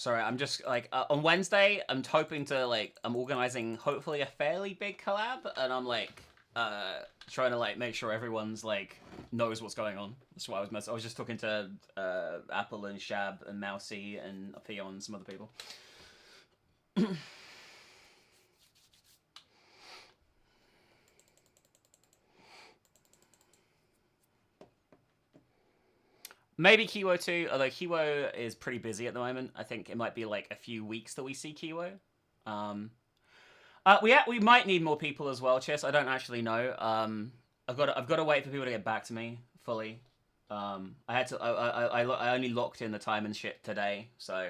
Sorry, I'm just like on Wednesday. I'm hoping to like I'm organizing hopefully a fairly big collab, and I'm like trying to like make sure everyone's like knows what's going on. That's what I was just talking to Apple and Shab and Mousy and Theo and some other people. Maybe Kiwo too, although Kiwo is pretty busy at the moment. I think it might be like a few weeks till we see Kiwo. We might need more people as well, Chess. I don't actually know. I've got to wait for people to get back to me fully. I only locked in the time and shit today, so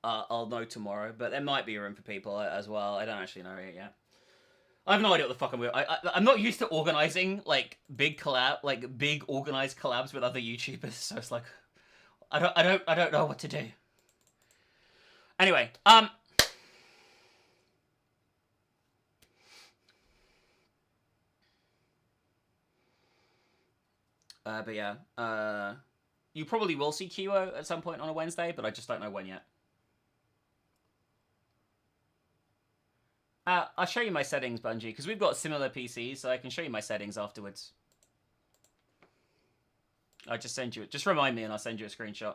I'll know tomorrow. But there might be room for people as well. I don't actually know it yet. I have no idea what the fuck I'm doing. I'm not used to organizing like big organized collabs with other YouTubers, so it's like I don't know what to do. Anyway, but yeah, you probably will see Kiwo at some point on a Wednesday, but I just don't know when yet. I'll show you my settings, Bungie, because we've got similar PCs, so I can show you my settings afterwards. I'll just send you it. Just remind me and I'll send you a screenshot.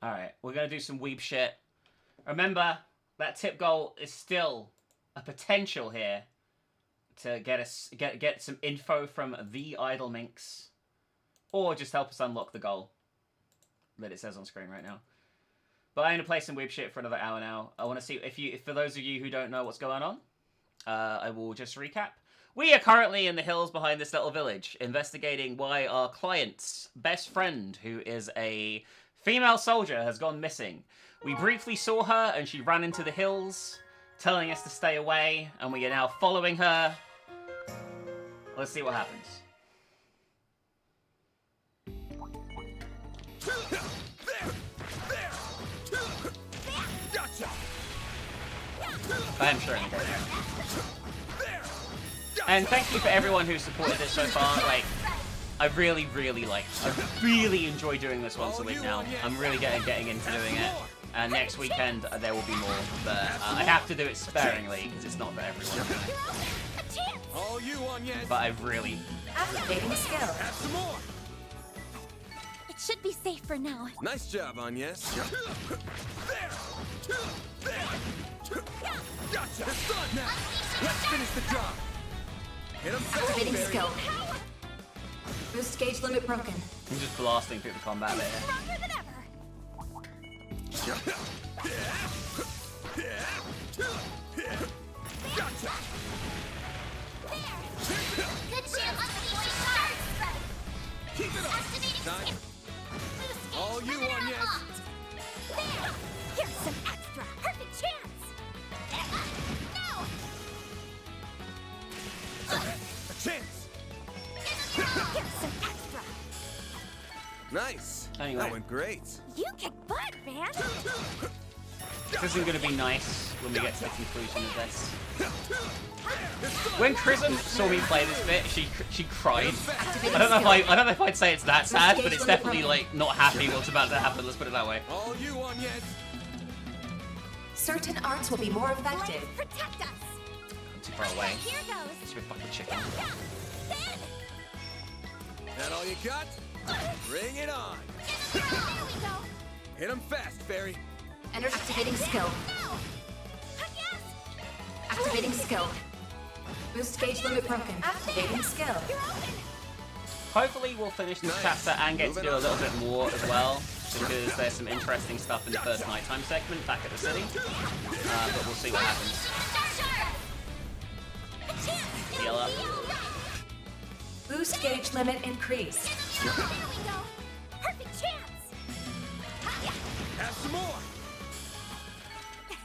Alright, we're going to do some weeb shit. Remember, that tip goal is still a potential here to get some info from TheRPGMinx, or just help us unlock the goal that it says on screen right now. But I'm gonna play some weird shit for another hour now. I want to see if for those of you who don't know what's going on, I will just recap. We are currently in the hills behind this little village, investigating why our client's best friend, who is a female soldier, has gone missing. We briefly saw her, and she ran into the hills, telling us to stay away, and we are now following her. Let's see what happens. I'm sure I'm going there. And thank you for everyone who's supported this so far. Like, I really enjoy doing this once a week now. I'm really getting into doing it. And next weekend there will be more, but I have to do it sparingly because it's not for everyone. But I really activating skill. Have some more. It should be safe for now. Nice job, Agnes. Gotcha. It's done now. Let's finish the job. Hit him. Activating skill. Boost gauge limit broken. I'm just blasting through the combat there. Stronger than ever. Gotcha. Good chance unleashing stars. Keep it up. Activating Time. skill. All you, Agnes. There. Here's some extra. Perfect chance. No. A chance. Here's some extra. Nice. Anyway. That went great. You kick butt, man. This isn't going to be nice when we get to the conclusion of this. When Chrism saw me play this bit, she cried. I don't know if I'd say it's that sad, but it's definitely like not happy what's about to happen. Let's put it that way. All you, Agnes. Certain arts will be more effective. Protect us. I'm too far away. Here goes. Stupid fucking chicken. That all you got? Bring it on. Here we go. Hit him fast, Fairy. Activating skill. No. Yes. Activating skill. Boost gauge limit broken. Activating skill. You're open. Hopefully we'll finish this chapter and get to do a little bit more as well, because there's some interesting stuff in the first nighttime segment back at the city. But we'll see what happens. Heal up. Boost gauge limit increase. There we go. Perfect chance. Have some more.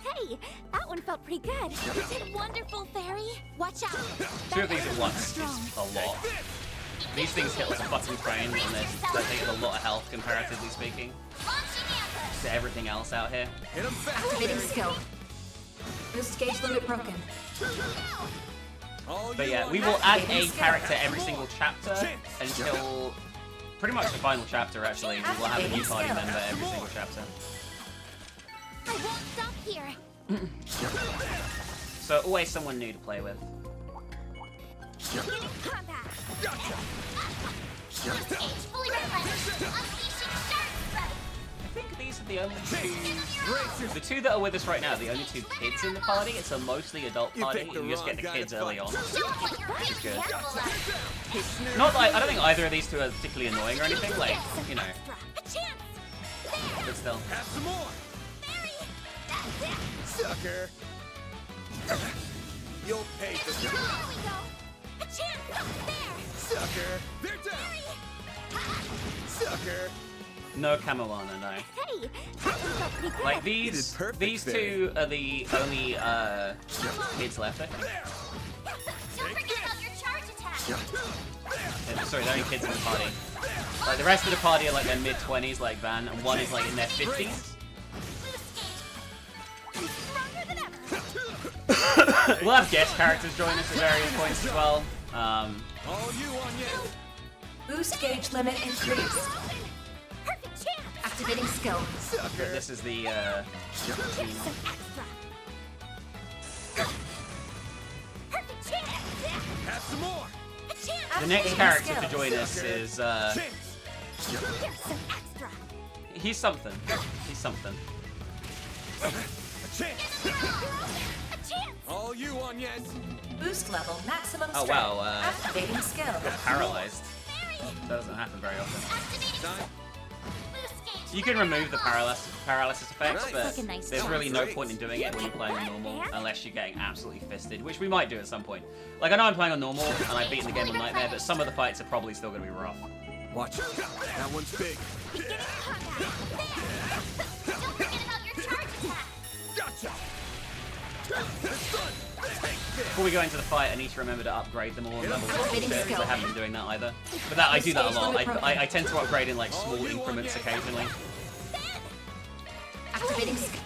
Hey, that one felt pretty good. You did wonderful, Fairy. Watch out. Two of these at once is a lot. These things hit like a fucking train, and they take a lot of health, comparatively speaking, to everything else out here. Hit him fast, Activating Fairy. skill. Boost gauge limit broken. All But you yeah, on we yet? will add a character every single chapter until pretty much the final chapter. Actually, we will have a new party member every single chapter. I won't stop here. So always someone new to play with. Beginning combat. Gotcha. Boost gauge fully replenished. Unleashing shark breath. I think these are the only two. Racers. The two that are with us right now, the only two kids in the party. It's a mostly adult You party. picked the You just get the wrong guy kids to early fight. on. Show 'em what you're really good. capable of. Not like I don't think either of these two are particularly annoying or anything. Like, you know, Extra. A chance. There. but still. Have some more. Mary. That's it. Sucker. You'll pay for There that. we go. A chance. There. Sucker. They're down. Sucker. No Kamoana, no. Hey, that one felt pretty good. Like You these, did perfect these there. two are the only kids left. I think. Don't forget about your charge attack. Sorry, the only kids in the party. Like the rest of the party are like their mid-20s, like Van, and one is like in their 50s. Boost gauge. Stronger than ever. We'll have guest characters join us at various points as well. All you on yet? Boost gauge limit increased. Perfect chance. Activating skill. Sucker. This is the team. Some extra. Perfect chance. Have some more. A chance. The next Activating character to skill. join us is Chance. Here's some extra. he's something. He's something. A chance. A chance. All you on yet? Boost level maximum Oh, strength. wow, Activating skill. Paralyzed. Mary. That doesn't happen very often. Activating Time. boost gauge. You can remove the paralysis effects, Nice. but Like a nice there's dog. really no Great. point in doing it when you're playing on normal, There. unless you're getting absolutely fisted, which we might do at some point. Like, I know I'm playing on normal, and I've beaten the game on Nightmare, but some of the fights are probably still going to be rough. Watch it. That one's big. Beginning combat. There. Don't forget about your charge attack. Gotcha. It's done. Take this. Before we go into the fight, I need to remember to upgrade them all and level them up a bit, Activating because I skill. haven't been doing that either. But that I do that a lot. I tend to upgrade in, like, small increments occasionally. Activating skill.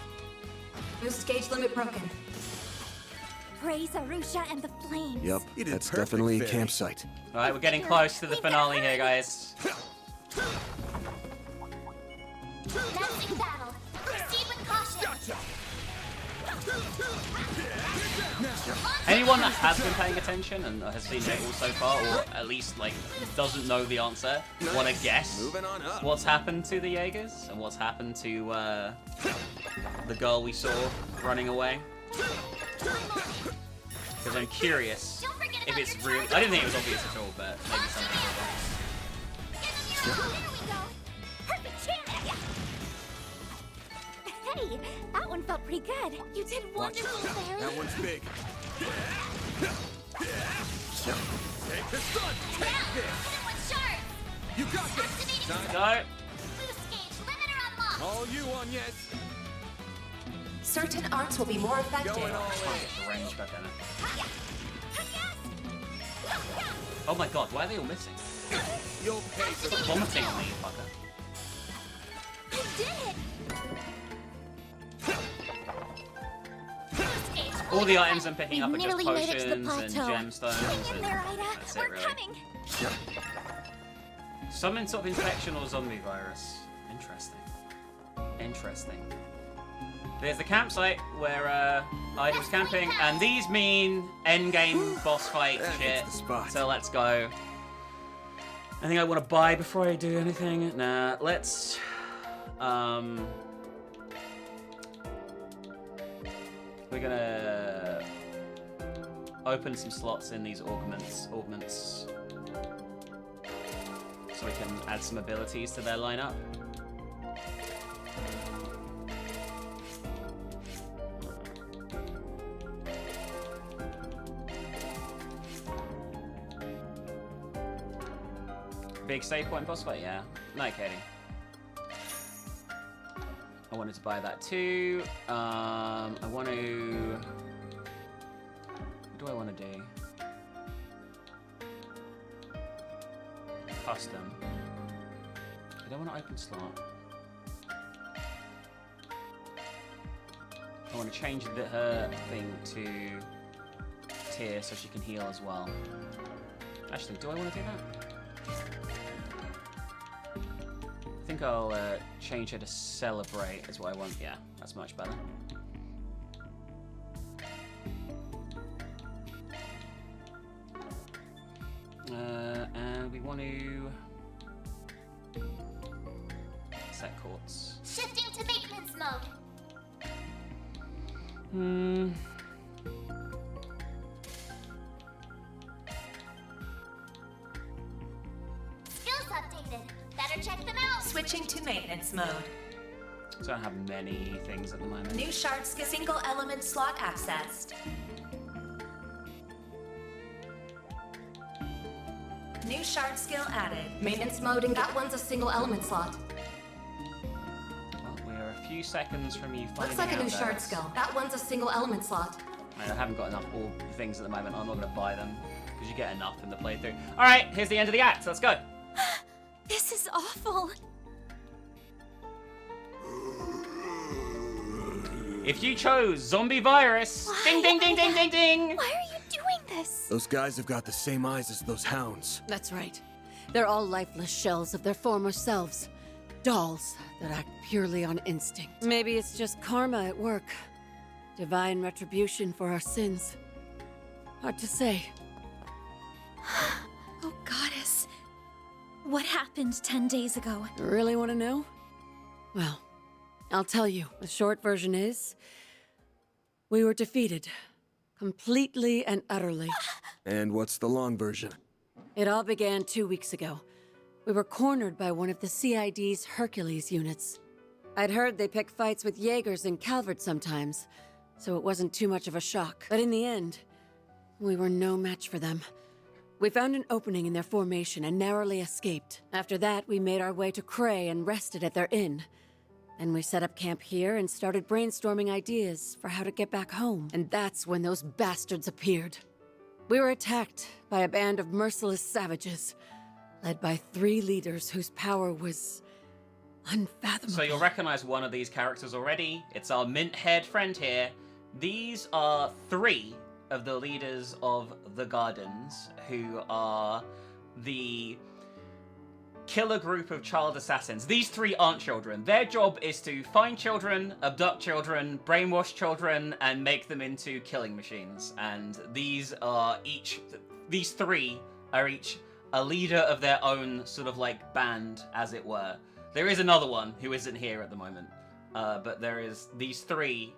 Boost gauge limit broken. Praise Arusha and the flames. Yep, That's perfect, definitely a Fairy. campsite. Alright, we're getting close to the finale here, guys. Commencing battle. Proceed with caution. Gotcha. Anyone that has been paying attention and has seen it all so far, or at least like doesn't know the answer, want to guess Moving on up. what's happened to the Jaegers and what's happened to the girl we saw running away? Because I'm curious Don't forget if about it's your real. charge I didn't think it was obvious at all, but maybe some people will. There we go. Perfect chance. Hey, that one felt pretty good. You did Watch it. wonderful, Fairy. That one's big. Take this gun. Hit him with sharp. You got this. Activating Time. Go! boost gauge. Limiter unlocked. All you on yet? Certain arts will be more effective. Going all in. The range, goddammit. Oh my god, why are they all missing? You'll pay for Stop vomiting on me, you fucker. I did it. Boost gauge. All the items I'm picking We up are just nearly made it to the potions and plateau. gemstones, Hang in and there, Ida. that's it We're really. coming. Some sort of infection or zombie virus. Interesting. Interesting. There's the campsite where Ida was camping, and these mean endgame boss fight That shit. hits the spot. So let's go. Anything I want to buy before I do anything? Nah, let's... We're gonna open some slots in these augments, so we can add some abilities to their lineup. Big save point boss fight, yeah. No kidding. I wanted to buy that too. I want to... What do I want to do? Custom. I don't want to open slot. I want to change her thing to tier so she can heal as well. Actually, do I want to do that? I think I'll change her to celebrate is what I want. Yeah, that's much better. And we want to set courts. Shifting to maintenance mode. Skills updated. Better check them out. Switching to maintenance mode. So I don't have many things at the moment. New shard skill. Single element slot accessed. New shard skill added. Maintenance mode, and that one's a single element slot. Well, we're a few seconds from you finding Looks like a out new that shard it's- skill. That one's a single element slot. I haven't got enough all things at the moment. I'm not going to buy them because you get enough in the playthrough. All right, here's the end of the act. Let's go. This is awful. If you chose zombie virus, ding, ding, ding, ding, ding, ding. Why are you doing this? Those guys have got the same eyes as those hounds. That's right. They're all lifeless shells of their former selves. Dolls that act purely on instinct. Maybe it's just karma at work. Divine retribution for our sins. Hard to say. Oh, goddess. What happened 10 days ago? Really want to know? Well, I'll tell you. The short version is... we were defeated. Completely and utterly. And what's the long version? It all began 2 weeks ago. We were cornered by one of the CID's Hercules units. I'd heard they pick fights with Jaegers and Calvert sometimes, so it wasn't too much of a shock. But in the end, we were no match for them. We found an opening in their formation and narrowly escaped. After that, we made our way to Cray and rested at their inn. Then we set up camp here and started brainstorming ideas for how to get back home. And that's when those bastards appeared. We were attacked by a band of merciless savages, led by 3 leaders whose power was unfathomable. So you'll recognize one of these characters already. It's our mint-haired friend here. These are 3 of the leaders of the Gardens, who are the killer group of child assassins. These 3 aren't children. Their job is to find children, abduct children, brainwash children, and make them into killing machines. And these 3 are each a leader of their own sort of like band, as it were. There is another one who isn't here at the moment, but there is these 3.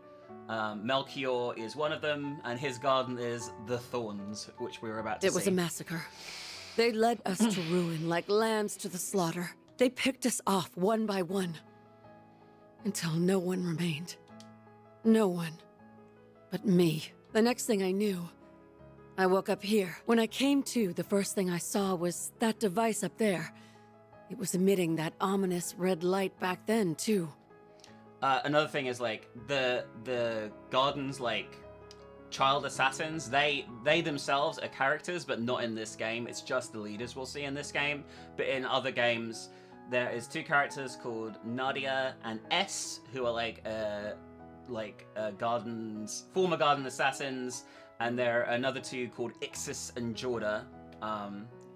Melchior is one of them, and his garden is the Thorns, which we were about to see. It was a massacre. They led us to ruin like lambs to the slaughter. They picked us off one by one, until no one remained. No one but me. The next thing I knew, I woke up here. When I came to, the first thing I saw was that device up there. It was emitting that ominous red light back then, too. Another thing is, like, the Gardens, like, child assassins, they themselves are characters, but not in this game. It's just the leaders we'll see in this game. But in other games, there is 2 characters called Nadia and S, who are, former Garden assassins, and there are another 2 called Ixis and Jorda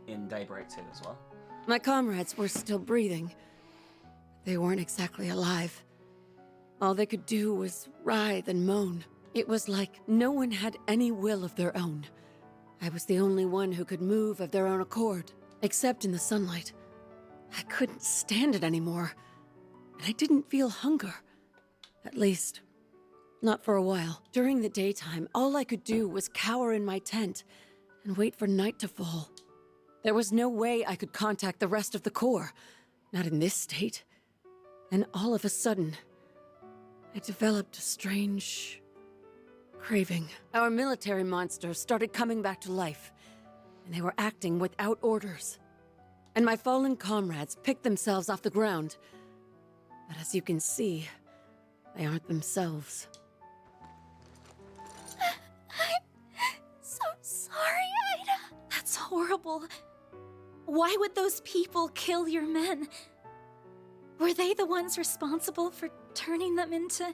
in Daybreak 2 as well. My comrades were still breathing. They weren't exactly alive. All they could do was writhe and moan. It was like no one had any will of their own. I was the only one who could move of their own accord, except in the sunlight. I couldn't stand it anymore, and I didn't feel hunger. At least, not for a while. During the daytime, all I could do was cower in my tent and wait for night to fall. There was no way I could contact the rest of the Corps, not in this state. And all of a sudden, I developed a strange craving. Our military monsters started coming back to life, and they were acting without orders. And my fallen comrades picked themselves off the ground. But as you can see, they aren't themselves. I'm so sorry, Ida. That's horrible. Why would those people kill your men? Were they the ones responsible for turning them into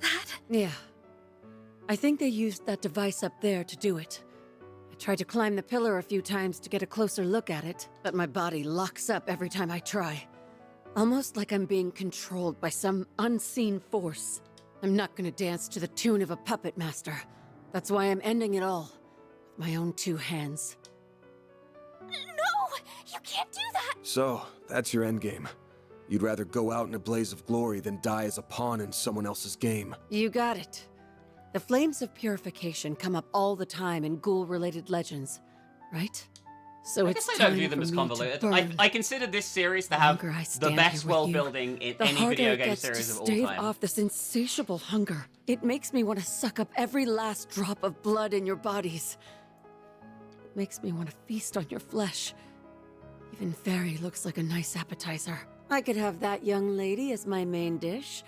that? Yeah. I think they used that device up there to do it. I tried to climb the pillar a few times to get a closer look at it, but my body locks up every time I try. Almost like I'm being controlled by some unseen force. I'm not gonna dance to the tune of a puppet master. That's why I'm ending it all. With my own 2 hands. No! You can't do that! So, that's your endgame. You'd rather go out in a blaze of glory than die as a pawn in someone else's game. You got it. The flames of purification come up all the time in ghoul-related legends, right? So I it's guess I don't time view them for as me to convoluted. burn. I consider this series to have longer I the stand best here with world you, building in the any harder video it game gets series to of all stave time. off this insatiable hunger. It makes me want to suck up every last drop of blood in your bodies. It makes me want to feast on your flesh. Even Fairy looks like a nice appetizer. I could have that young lady as my main dish.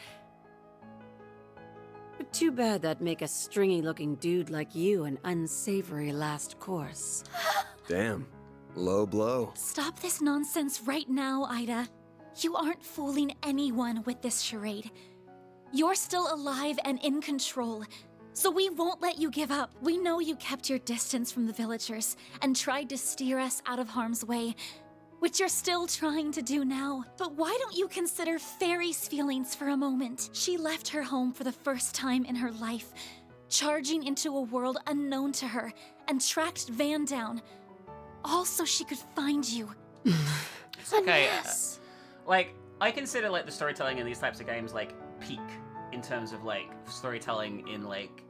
But too bad that'd make a stringy-looking dude like you an unsavory last course. Damn. Low blow. Stop this nonsense right now, Ida. You aren't fooling anyone with this charade. You're still alive and in control, so we won't let you give up. We know you kept your distance from the villagers and tried to steer us out of harm's way, which you're still trying to do now. But why don't you consider Fairy's feelings for a moment? She left her home for the first time in her life, charging into a world unknown to her, and tracked Van down, all so she could find you. It's okay. Like, I consider, like, the storytelling in these types of games, like, peak in terms of, like, storytelling in, like,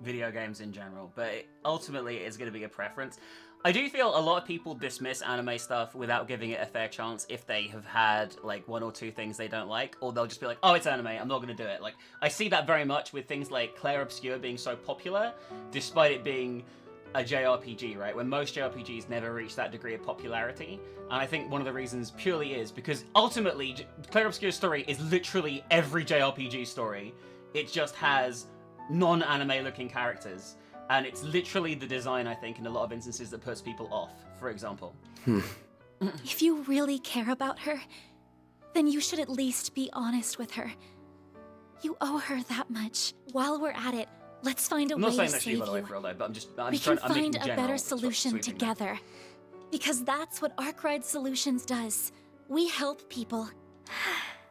video games in general. But ultimately, it's going to be a preference. I do feel a lot of people dismiss anime stuff without giving it a fair chance if they have had, like, 1 or 2 things they don't like, or they'll just be like, oh, it's anime, I'm not going to do it. Like, I see that very much with things like Claire Obscure being so popular, despite it being a JRPG, right? When most JRPGs never reach that degree of popularity. And I think one of the reasons purely is because ultimately, Claire Obscure's story is literally every JRPG story. It just has non-anime looking characters. And it's literally the design, I think, in a lot of instances that puts people off, for example. If you really care about her, then you should at least be honest with her. You owe her that much. While we're at it, let's find a I'm way not saying to that she save got away you. for a load, but I'm We can I'm making find a general better solution sweeping that. together. Because that's what Arkwright Solutions does. We help people.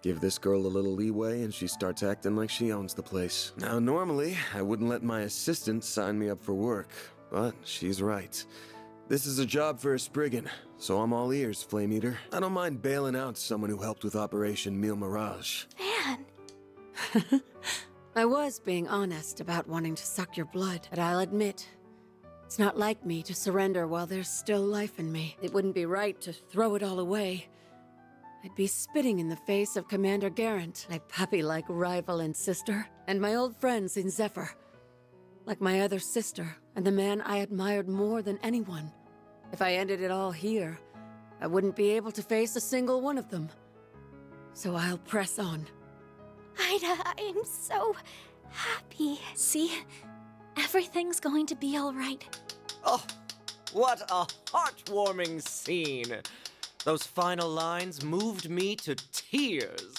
Give this girl a little leeway and she starts acting like she owns the place. Now, normally, I wouldn't let my assistant sign me up for work, but she's right. This is a job for a Spriggan, so I'm all ears, Flame Eater. I don't mind bailing out someone who helped with Operation Meal Mirage. Man, I was being honest about wanting to suck your blood, but I'll admit, it's not like me to surrender while there's still life in me. It wouldn't be right to throw it all away. I'd be spitting in the face of Commander Garant, my puppy-like rival and sister, and my old friends in Zephyr. Like my other sister, and the man I admired more than anyone. If I ended it all here, I wouldn't be able to face a single one of them. So I'll press on. Ida, I'm so happy. See? Everything's going to be all right. Oh, what a heartwarming scene. Those final lines moved me to tears.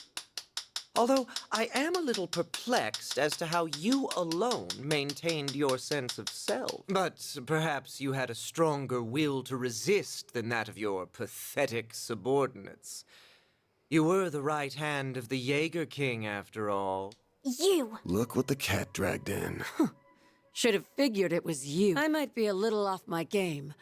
Although I am a little perplexed as to how you alone maintained your sense of self. But perhaps you had a stronger will to resist than that of your pathetic subordinates. You were the right hand of the Jaeger King, after all. You! Look what the cat dragged in. Should have figured it was you. I might be a little off my game,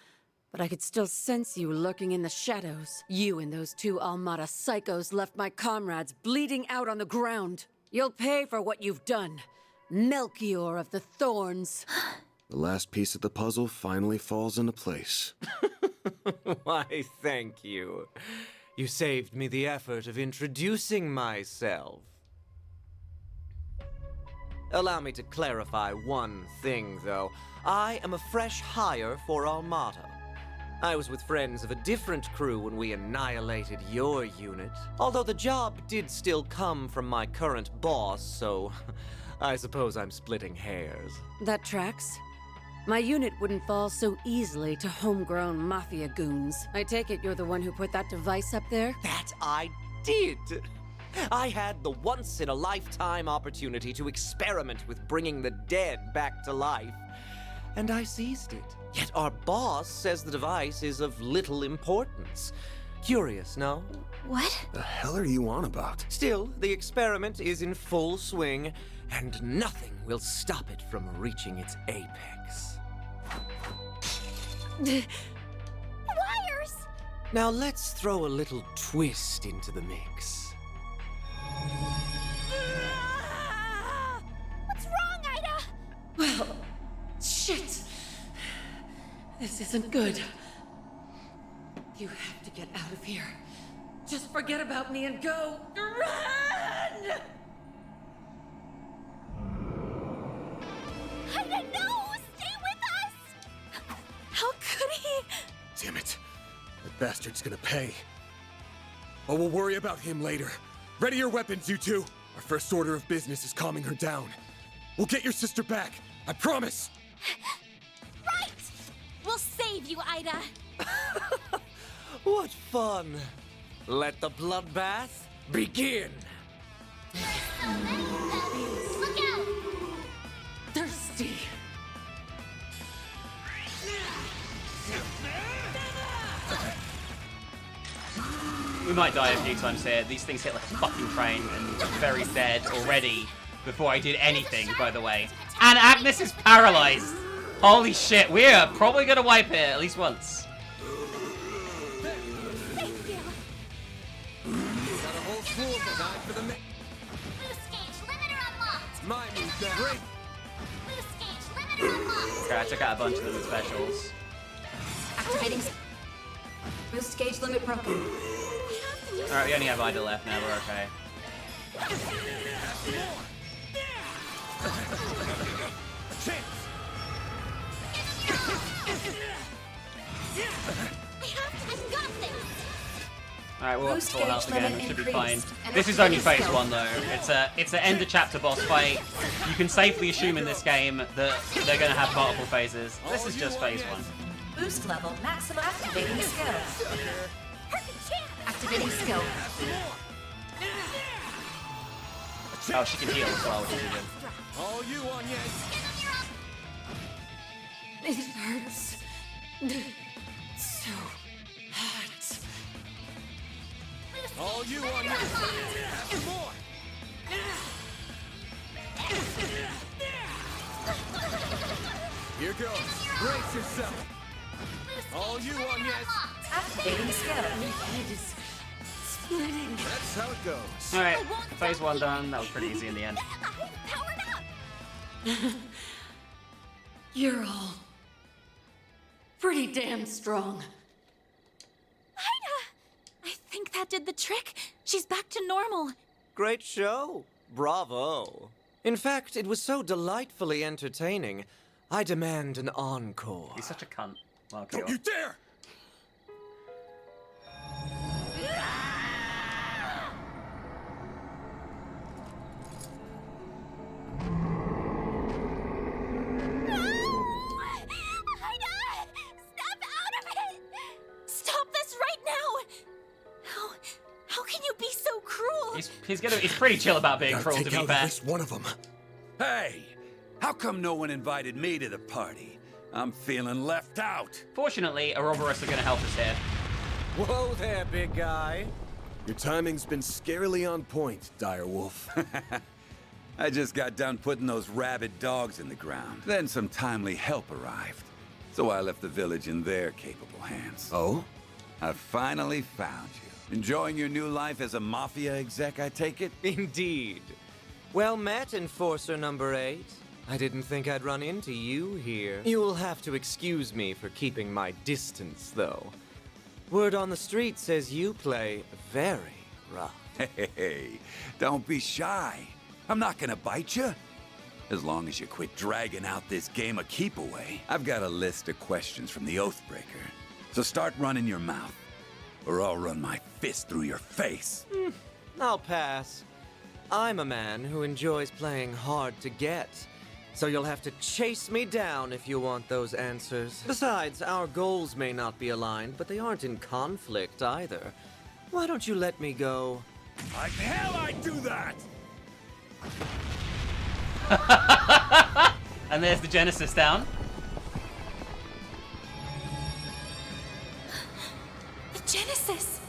but I could still sense you lurking in the shadows. You and those 2 Almada psychos left my comrades bleeding out on the ground. You'll pay for what you've done. Melchior of the Thorns. The last piece of the puzzle finally falls into place. Why, thank you. You saved me the effort of introducing myself. Allow me to clarify one thing, though. I am a fresh hire for Almada. I was with friends of a different crew when we annihilated your unit. Although the job did still come from my current boss, so I suppose I'm splitting hairs. That tracks. My unit wouldn't fall so easily to homegrown mafia goons. I take it you're the one who put that device up there? That I did! I had the once-in-a-lifetime opportunity to experiment with bringing the dead back to life, and I seized it. Yet our boss says the device is of little importance. Curious, no? What? The hell are you on about? Still, the experiment is in full swing, and nothing will stop it from reaching its apex. Wires! Now let's throw a little twist into the mix. What's wrong, Ida? Well, shit. This isn't good. You have to get out of here. Just forget about me and go. Run! Ida, no! Stay with us! How could he? Damn it. That bastard's gonna pay. But we'll worry about him later. Ready your weapons, you two. Our first order of business is calming her down. We'll get your sister back. I promise. Right! We'll save you, Ida. What fun! Let the bloodbath begin! Look out! Thirsty. We might die a few times here. These things hit like a fucking train, and I'm very dead already before I did anything, by the way. And Agnes is paralyzed! Holy shit, we are probably gonna wipe here at least once. Thank you. Got a whole school designed for the Boost gauge limiter unlocked. My move now. Great. Boost gauge limiter unlocked. Okay, I took out a bunch of them in specials. Activating. Boost gauge limit broken. Alright, we only have Ida left now, we're okay. I've got this. Alright, we're up to Boost full health gauge again, limit should be fine. increased. And This is only activating phase skill. 1 though. It's a end of chapter boss fight. You can safely assume in this game that they're gonna have multiple phases. This is just phase 1. Boost level maximum. Activating skill. Activating skill. Oh, she can heal as well, which is good. All you on, yes. It hurts. So hot. All you on, yes. Have some more. Here goes. Brace yourself. All you on, yes. Activating skill. Head is splitting. That's how it goes. Alright, phase 1 done. That was pretty easy in the end. I've powered up. You're all pretty damn strong. Ida! I think that did the trick. She's back to normal. Great show. Bravo. In fact, it was so delightfully entertaining, I demand an encore. He's such a cunt. Well, Don't you dare! Ida! Snap out of it! Stop this right now! How can you be so cruel? He's pretty chill about being Gotta cruel, to take be out fair. at least one of them. Hey, how come no one invited me to the party? I'm feeling left out. Fortunately, Ouroboros are gonna help us here. Whoa there, big guy. Your timing's been scarily on point, Direwolf. I just got done putting those rabid dogs in the ground. Then some timely help arrived. So I left the village in their capable hands. Oh? I finally found you. Enjoying your new life as a mafia exec, I take it? Indeed. Well met, Enforcer number 8. I didn't think I'd run into you here. You'll have to excuse me for keeping my distance, though. Word on the street says you play very rough. Hey, don't be shy. I'm not gonna bite you. As long as you quit dragging out this game of keep away. I've got a list of questions from the Oathbreaker. So start running your mouth, or I'll run my fist through your face. I'll pass. I'm a man who enjoys playing hard to get. So you'll have to chase me down if you want those answers. Besides, our goals may not be aligned, but they aren't in conflict either. Why don't you let me go Like hell I'd do that! And there's the Genesis down. The Genesis!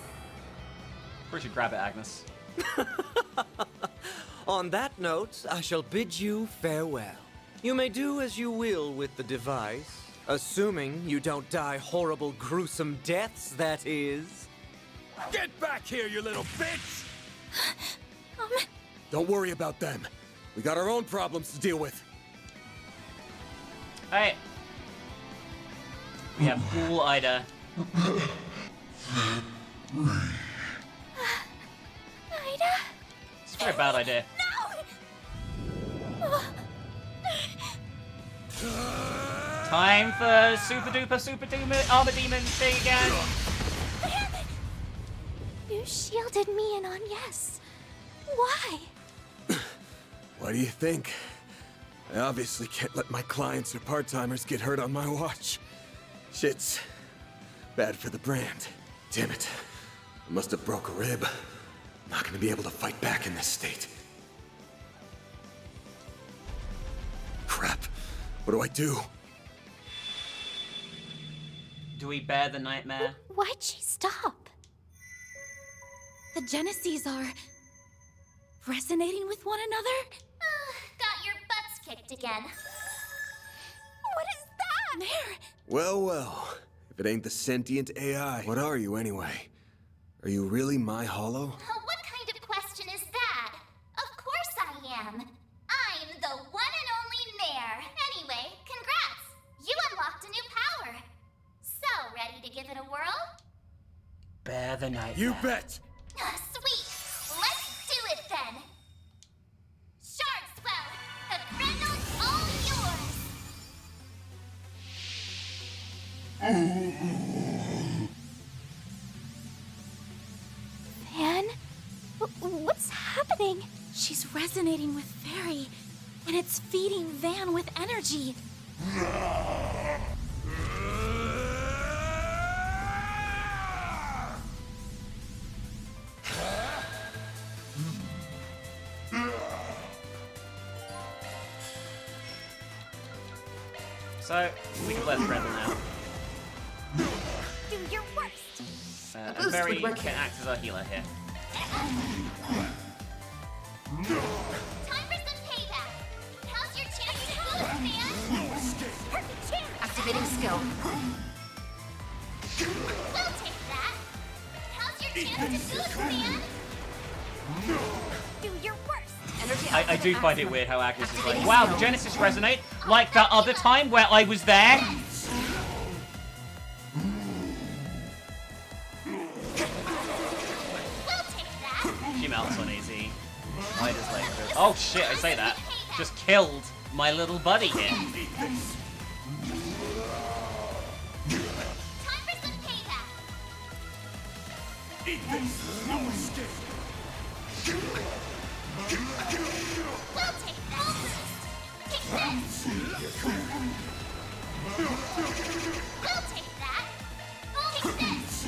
We should grab it, Agnes. On that note, I shall bid you farewell. You may do as you will with the device, assuming you don't die horrible, gruesome deaths, that is. Get back here, you little bitch! Don't worry about them. We got our own problems to deal with. Alright. We have Fool Ida. Ida? It's a very bad idea. No! Time for Super Duper Armor Demon thing again. You shielded me in on yes. Why? What do you think? I obviously can't let my clients or part-timers get hurt on my watch. Shit's bad for the brand. Damn it. I must have broke a rib. I'm not gonna be able to fight back in this state. Crap. What do I do? Do we bear the nightmare? Why'd she stop? The Geneses are resonating with one another? Got your butts kicked again. What is that? There! Well, well. If it ain't the sentient AI, what are you anyway? Are you really my hollow? What kind of question is that? Of course I am. I'm the one and only Mare. Anyway, congrats. You unlocked a new power. So, ready to give it a whirl? Bear the nightmare. You bet! Sweet. Let's do it then. Shardswell, the Grendel's all yours. Van? What's happening? She's resonating with Fairy, and it's feeding Van with energy. So, we can let Grendel now. Do your worst. And boost Berry would work can act as our healer here. Time for some payback. How's your chance to boost, man? Perfect chance. Activating skill. We'll take that. How's your chance to boost, man? Do your worst. Energy I do output find it maximum. weird how Agnes is like, Activating wow, skill. the Genesis resonate like that other time where I was there. We'll take that. She melts on easy. Ida's like, oh shit, I say that. Just killed my little buddy here. Time for some payback. We'll take that. Take this. We'll take that. Take this.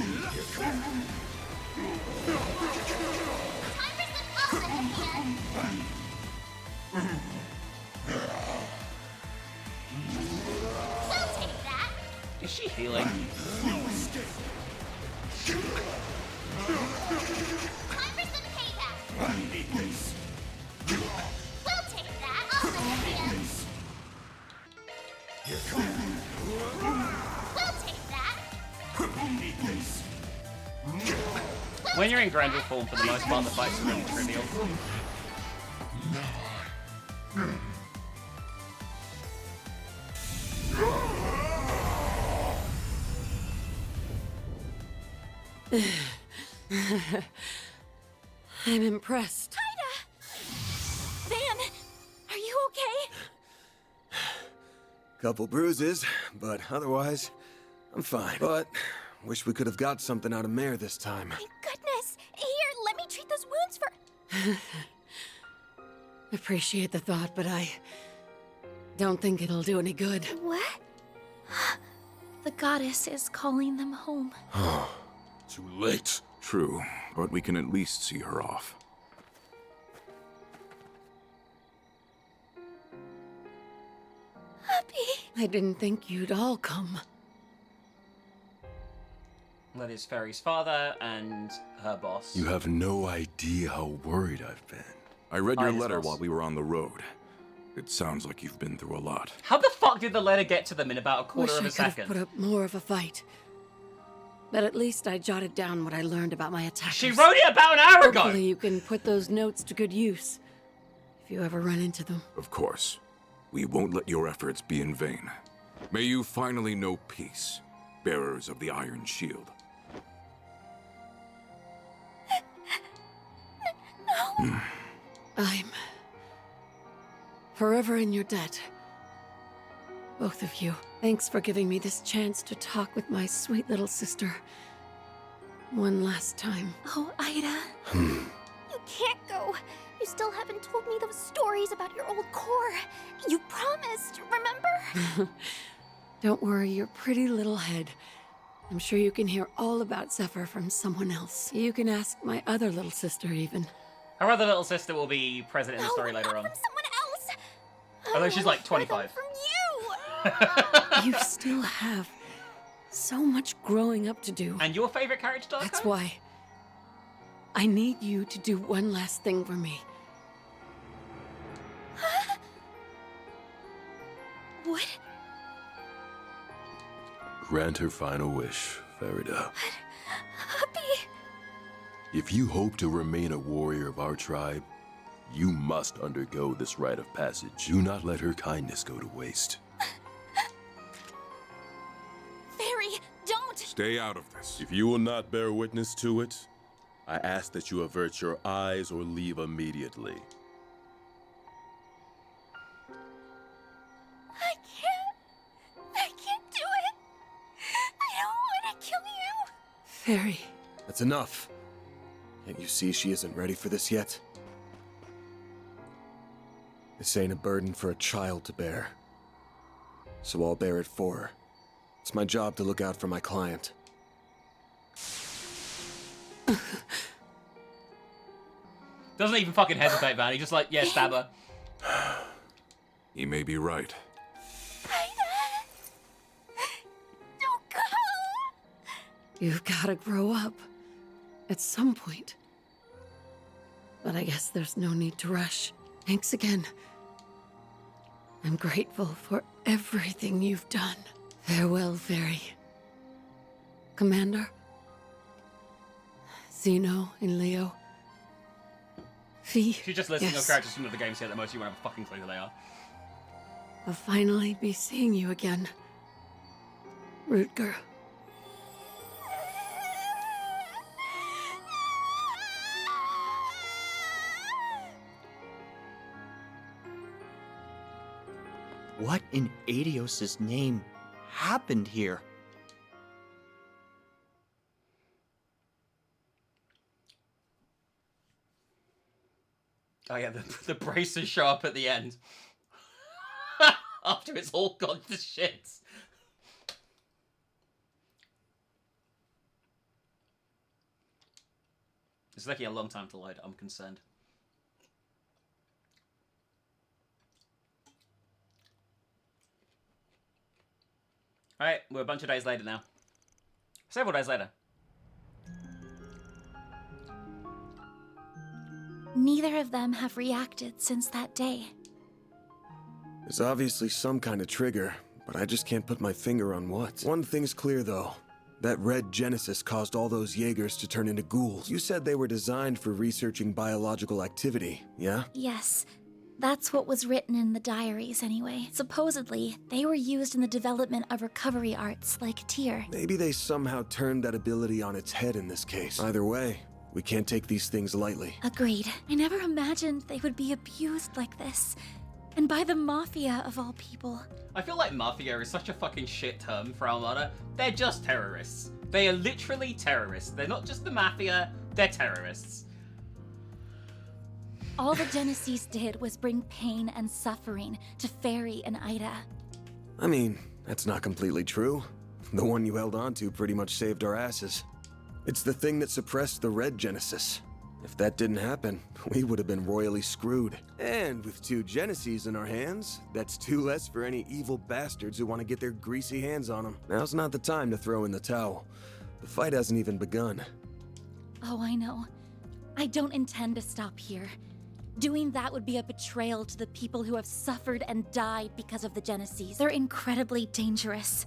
Time for some ultimate hand. We'll take that. Is she healing? Time for some payback. We'll take that. Ultimate hand. We'll take that. When you're in Grendel form, for the most part, the fights are really trivial. I'm impressed. Van, are you okay? Couple bruises, but otherwise, I'm fine. But wish we could have got something out of Mare this time. My goodness! Here, let me treat those wounds for... Appreciate the thought, but I don't think it'll do any good. What? The goddess is calling them home. Too late. True, but we can at least see her off. I didn't think you'd all come. That is Fairy's father and her boss. You have no idea how worried I've been. I read your His letter boss. while we were on the road. It sounds like you've been through a lot. How the fuck did the letter get to them in about a Wish quarter of I a could have second? put up more of a fight. But at least I jotted down what I learned about my attackers. She wrote it about an hour ago! Hopefully you can put those notes to good use, if you ever run into them. Of course. We won't let your efforts be in vain. May you finally know peace, bearers of the Iron Shield. I'm forever in your debt. Both of you. Thanks for giving me this chance to talk with my sweet little sister. One last time. Oh, Ida. You can't go. You still haven't told me those stories about your old core. You promised, remember? Don't worry your pretty little head. I'm sure you can hear all about Zephyr from someone else. You can ask my other little sister, even. Her other little sister will be present in the story later on. From someone else. Although she's like I 25. From you. You still have so much growing up to do. And your favorite character, Darko? That's why I need you to do one last thing for me. What? Grant her final wish, Farida. Happy. If you hope to remain a warrior of our tribe, you must undergo this rite of passage. Do not let her kindness go to waste. Fairy, don't! Stay out of this. If you will not bear witness to it, I ask that you avert your eyes or leave immediately. I can't do it. I don't want to kill you. Fairy, That's enough. Can't you see she isn't ready for this yet? This ain't a burden for a child to bear. So I'll bear it for her. It's my job to look out for my client. Doesn't even fucking hesitate, man. He's just like, yeah, stab her. He may be right. Don't go. you've gotta grow up. At some point. But I guess there's no need to rush. Thanks again. I'm grateful for everything you've done. Farewell, Fairy. Commander. Zeno and Leo. Fee. She's just listing yes. your characters from the games here that most of you won't have a fucking clue who they are. I'll finally be seeing you again. Root girl. What in Adios' name happened here? Oh yeah, the braces show up at the end. After it's all gone to shit. It's taking a long time to load, I'm concerned. Alright, we're a bunch of days later now. Several days later. Neither of them have reacted since that day. There's obviously some kind of trigger, but I just can't put my finger on what. One thing's clear, though. That red Genesis caused all those Jaegers to turn into ghouls. You said they were designed for researching biological activity, yeah? Yes, that's what was written in the diaries anyway. Supposedly, they were used in the development of recovery arts like Tyr. Maybe they somehow turned that ability on its head in this case. Either way, we can't take these things lightly. Agreed. I never imagined they would be abused like this. And by the Mafia of all people. I feel like Mafia is such a fucking shit term for Armada. They're just terrorists. They are literally terrorists. They're not just the Mafia, they're terrorists. All the Genesis did was bring pain and suffering to Fairy and Ida. I mean, that's not completely true. The one you held on to pretty much saved our asses. It's the thing that suppressed the Red Genesis. If that didn't happen, we would have been royally screwed. And with 2 Geneses in our hands, that's 2 less for any evil bastards who want to get their greasy hands on them. Now's not the time to throw in the towel. The fight hasn't even begun. Oh, I know. I don't intend to stop here. Doing that would be a betrayal to the people who have suffered and died because of the Genesis. They're incredibly dangerous.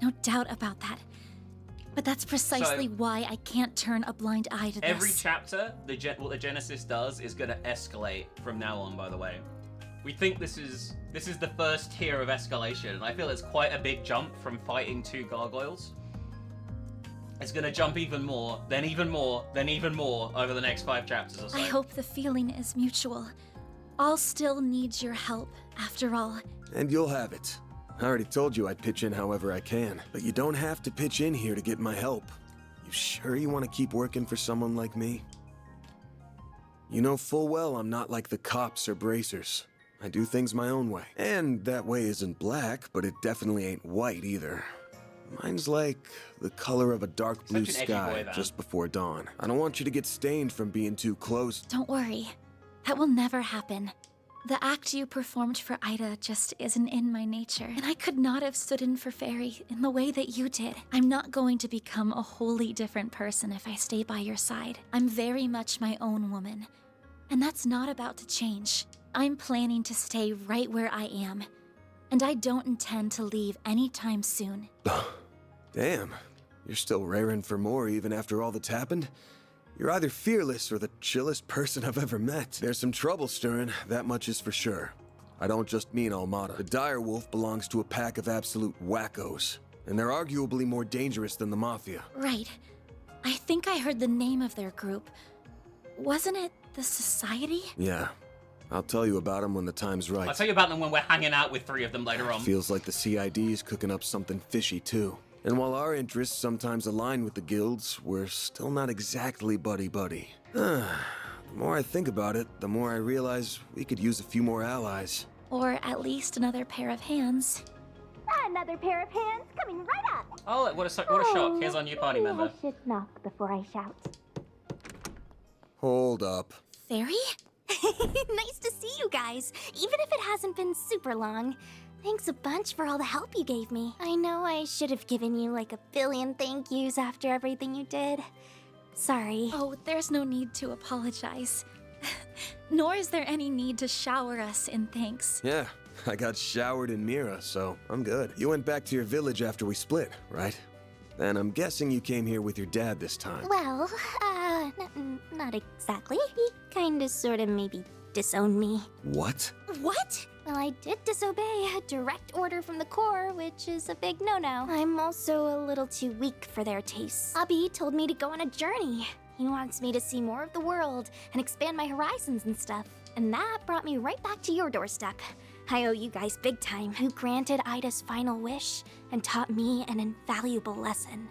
No doubt about that. But that's precisely why I can't turn a blind eye to this. Every chapter, what the Genesis does is going to escalate from now on, by the way. We think this is the first tier of escalation, and I feel it's quite a big jump from fighting 2 gargoyles. It's going to jump even more, then even more, then even more over the next 5 chapters or so. I hope the feeling is mutual. I'll still need your help, after all. And you'll have it. I already told you I'd pitch in however I can, but you don't have to pitch in here to get my help. You sure you want to keep working for someone like me? You know full well I'm not like the cops or bracers. I do things my own way. And that way isn't black, but it definitely ain't white either. Mine's like the color of a dark blue sky just before dawn. I don't want you to get stained from being too close. Don't worry. That will never happen. The act you performed for Ida just isn't in my nature, and I could not have stood in for Fairy in the way that you did. I'm not going to become a wholly different person if I stay by your side. I'm very much my own woman, and that's not about to change. I'm planning to stay right where I am, and I don't intend to leave anytime soon. Damn, you're still raring for more even after all that's happened? You're either fearless or the chillest person I've ever met. There's some trouble stirring, that much is for sure. I don't just mean Almada. The Dire Wolf belongs to a pack of absolute wackos, and they're arguably more dangerous than the Mafia. Right. I think I heard the name of their group. Wasn't it the Society? Yeah. I'll tell you about them when the time's right. I'll tell you about them when we're hanging out with 3 of them later on. Feels like the CID is cooking up something fishy too. And while our interests sometimes align with the guilds, we're still not exactly buddy-buddy. The more I think about it, the more I realize we could use a few more allies. Or at least another pair of hands. Another pair of hands coming right up. Oh, what a shock. Here's our new party member. I should knock before I shout. Hold up. Fairy? Nice to see you guys, even if it hasn't been super long. Thanks a bunch for all the help you gave me. I know I should have given you like a billion thank yous after everything you did. Sorry. Oh, there's no need to apologize. Nor is there any need to shower us in thanks. Yeah, I got showered in Mira, so I'm good. You went back to your village after we split, right? And I'm guessing you came here with your dad this time. Well, not exactly. He kinda sorta maybe disowned me. What? What? Well, I did disobey a direct order from the Corps, which is a big no-no. I'm also a little too weak for their tastes. Abi told me to go on a journey. He wants me to see more of the world and expand my horizons and stuff. And that brought me right back to your doorstep. I owe you guys big time, who granted Ida's final wish and taught me an invaluable lesson.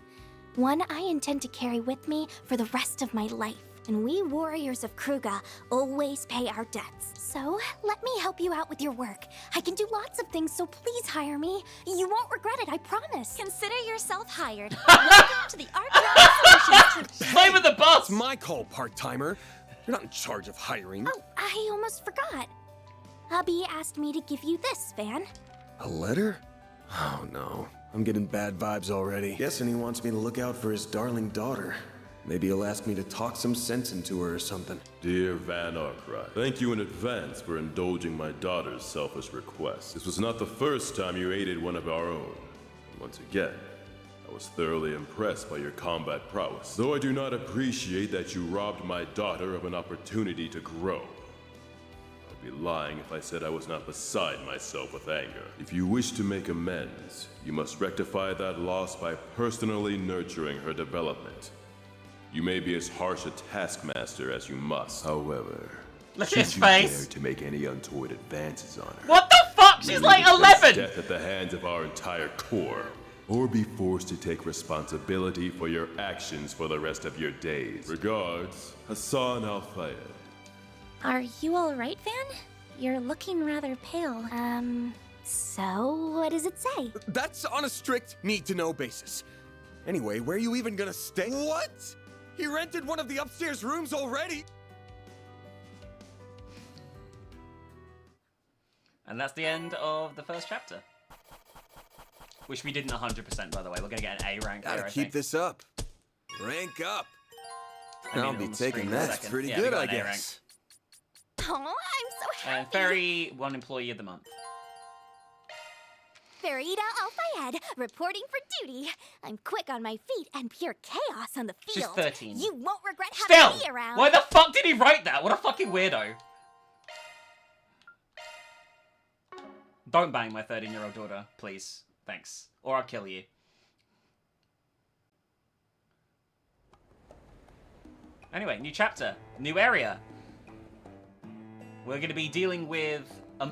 One I intend to carry with me for the rest of my life. And we warriors of Kruga always pay our debts. So, let me help you out with your work. I can do lots of things, so please hire me. You won't regret it, I promise. Consider yourself hired. Welcome to the RPG Solutions. Play with the boss! It's my call, part-timer. You're not in charge of hiring. Oh, I almost forgot. Abi asked me to give you this, Van. A letter? Oh no, I'm getting bad vibes already. Guessing he wants me to look out for his darling daughter. Maybe he'll ask me to talk some sense into her or something. Dear Van Arkrai, thank you in advance for indulging my daughter's selfish request. This was not the first time you aided one of our own. Once again, I was thoroughly impressed by your combat prowess, though I do not appreciate that you robbed my daughter of an opportunity to grow. I'd be lying if I said I was not beside myself with anger. If you wish to make amends, you must rectify that loss by personally nurturing her development. You may be as harsh a taskmaster as you must. However, Look should at his you face. dare to make any untoward advances on her, What the fuck? She's like 11! death at the hands of our entire corps, or be forced to take responsibility for your actions for the rest of your days. Regards, Hassan Al-Fayed. Are you alright, Van? You're looking rather pale. So what does it say? That's on a strict need-to-know basis. Anyway, where are you even gonna stay? What? He rented one of the upstairs rooms already! And that's the end of the first chapter. Which we didn't 100%, by the way. We're gonna get an A rank Gotta here, I keep think. this up. Rank up. I mean, I'll on be the taking screen in a that second. pretty Yeah, we good, got I an A rank. guess. Oh, I'm so happy. And Fairy, 1 Employee of the Month. Farida Al-Fayed, reporting for duty. I'm quick on my feet and pure chaos on the She's field. 13. You won't regret having Still! me around. Why the fuck did he write that? What a fucking weirdo. Don't bang my 13-year-old daughter, please. Thanks. Or I'll kill you. Anyway, new chapter. New area. We're going to be dealing with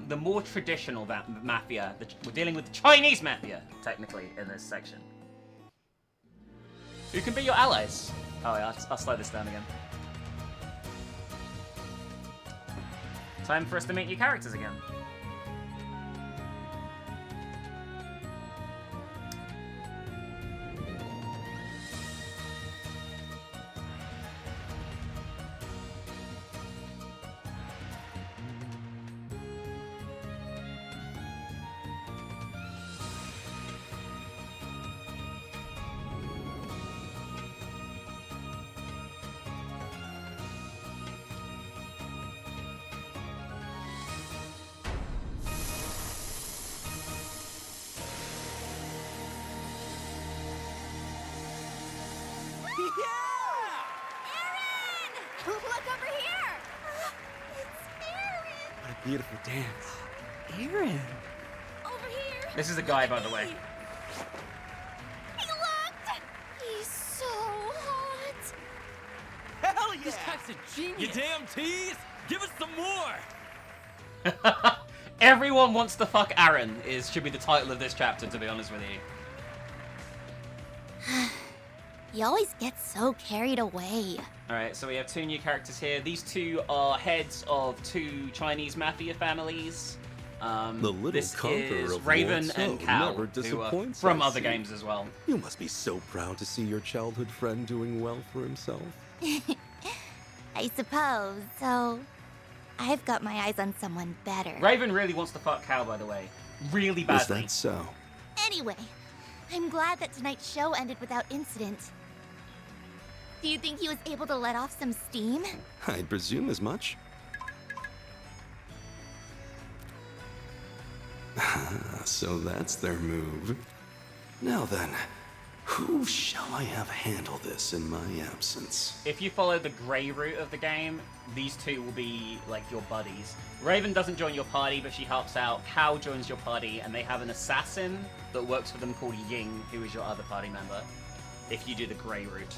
the more traditional mafia. We're dealing with the Chinese mafia, technically, in this section. Who can be your allies? Oh, yeah, I'll slow this down again. Time for us to meet new characters again. Look over here! It's Aaron! What a beautiful dance. Aaron! Over here! This is a guy, by the way. He looked! He's so hot! Hell yeah! This guy's a genius! You damn tease! Give us some more! Everyone wants to fuck Aaron should be the title of this chapter, to be honest with you. You always get so carried away. Alright, so we have 2 new characters here. These 2 are heads of 2 Chinese mafia families. The little this conqueror is of Raven Warsaw and Cal, never who are disappoints, from I other see. games as well. You must be so proud to see your childhood friend doing well for himself. I suppose, so I've got my eyes on someone better. Raven really wants to fuck Cal, by the way. Really Is badly. that so? Anyway, I'm glad that tonight's show ended without incident. Do you think he was able to let off some steam? I'd presume as much. So that's their move. Now then, who shall I have handle this in my absence? If you follow the grey route of the game, these 2 will be like your buddies. Raven doesn't join your party, but she helps out. Cal joins your party, and they have an assassin that works for them called Ying, who is your other party member, if you do the grey route.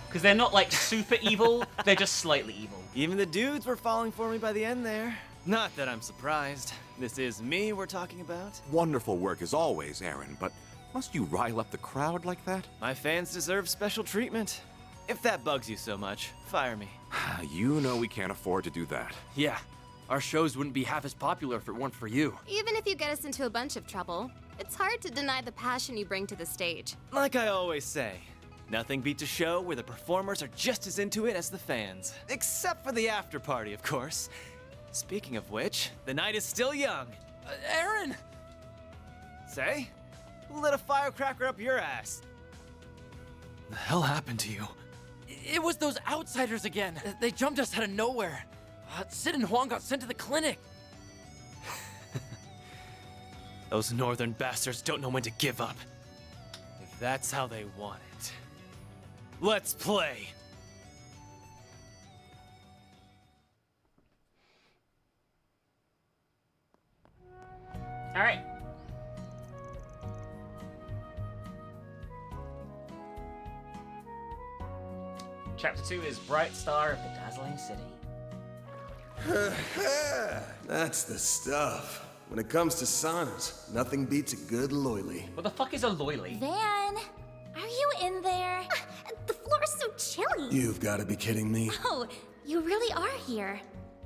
Because they're not like super evil, they're just slightly evil. Even the dudes were falling for me by the end there. Not that I'm surprised. This is me we're talking about. Wonderful work as always, Aaron, but must you rile up the crowd like that? My fans deserve special treatment. If that bugs you so much, fire me. You know we can't afford to do that. Yeah, our shows wouldn't be half as popular if it weren't for you. Even if you get us into a bunch of trouble, it's hard to deny the passion you bring to the stage. Like I always say, nothing beats a show where the performers are just as into it as the fans. Except for the after party, of course. Speaking of which, the night is still young. Aaron! Say? Who lit a firecracker up your ass? The hell happened to you? It was those outsiders again. They jumped us out of nowhere. Sid and Huang got sent to the clinic. Those northern bastards don't know when to give up. If that's how they want it. Let's play! Alright. Chapter 2 is Bright Star of the Dazzling City. That's the stuff. When it comes to saunas, nothing beats a good loily. What the fuck is a loily? Van, are you in there? The floor is so chilly. You've got to be kidding me. Oh, you really are here.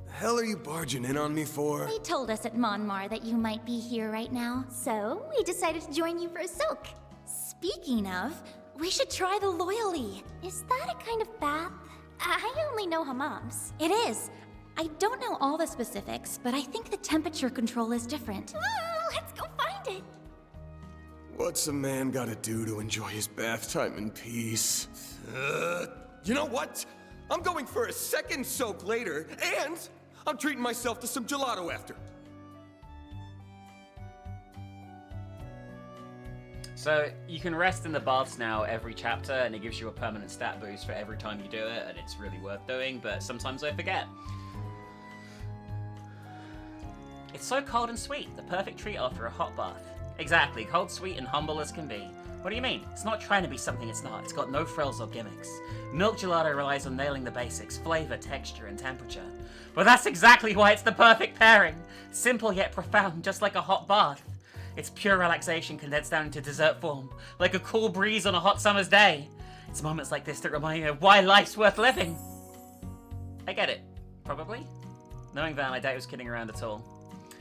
The hell are you barging in on me for? They told us at Monmar that you might be here right now, so we decided to join you for a soak. Speaking of, We should try the loyally. Is that a kind of bath? I only know hammams. It is. I don't know all the specifics, but I think the temperature control is different. Let's go find it. What's a man gotta do to enjoy his bath time in peace? You know what? I'm going for a second soak later, and I'm treating myself to some gelato after. So you can rest in the baths now every chapter, and it gives you a permanent stat boost for every time you do it, and it's really worth doing, but sometimes I forget. It's so cold and sweet, the perfect treat after a hot bath. Exactly, cold, sweet, and humble as can be. What do you mean? It's not trying to be something it's not. It's got no frills or gimmicks. Milk gelato relies on nailing the basics, flavor, texture, and temperature. But that's exactly why it's the perfect pairing. Simple yet profound, just like a hot bath. It's pure relaxation condensed down into dessert form, like a cool breeze on a hot summer's day. It's moments like this that remind me of why life's worth living. I get it. Probably. Knowing Van, I doubt he was kidding around at all.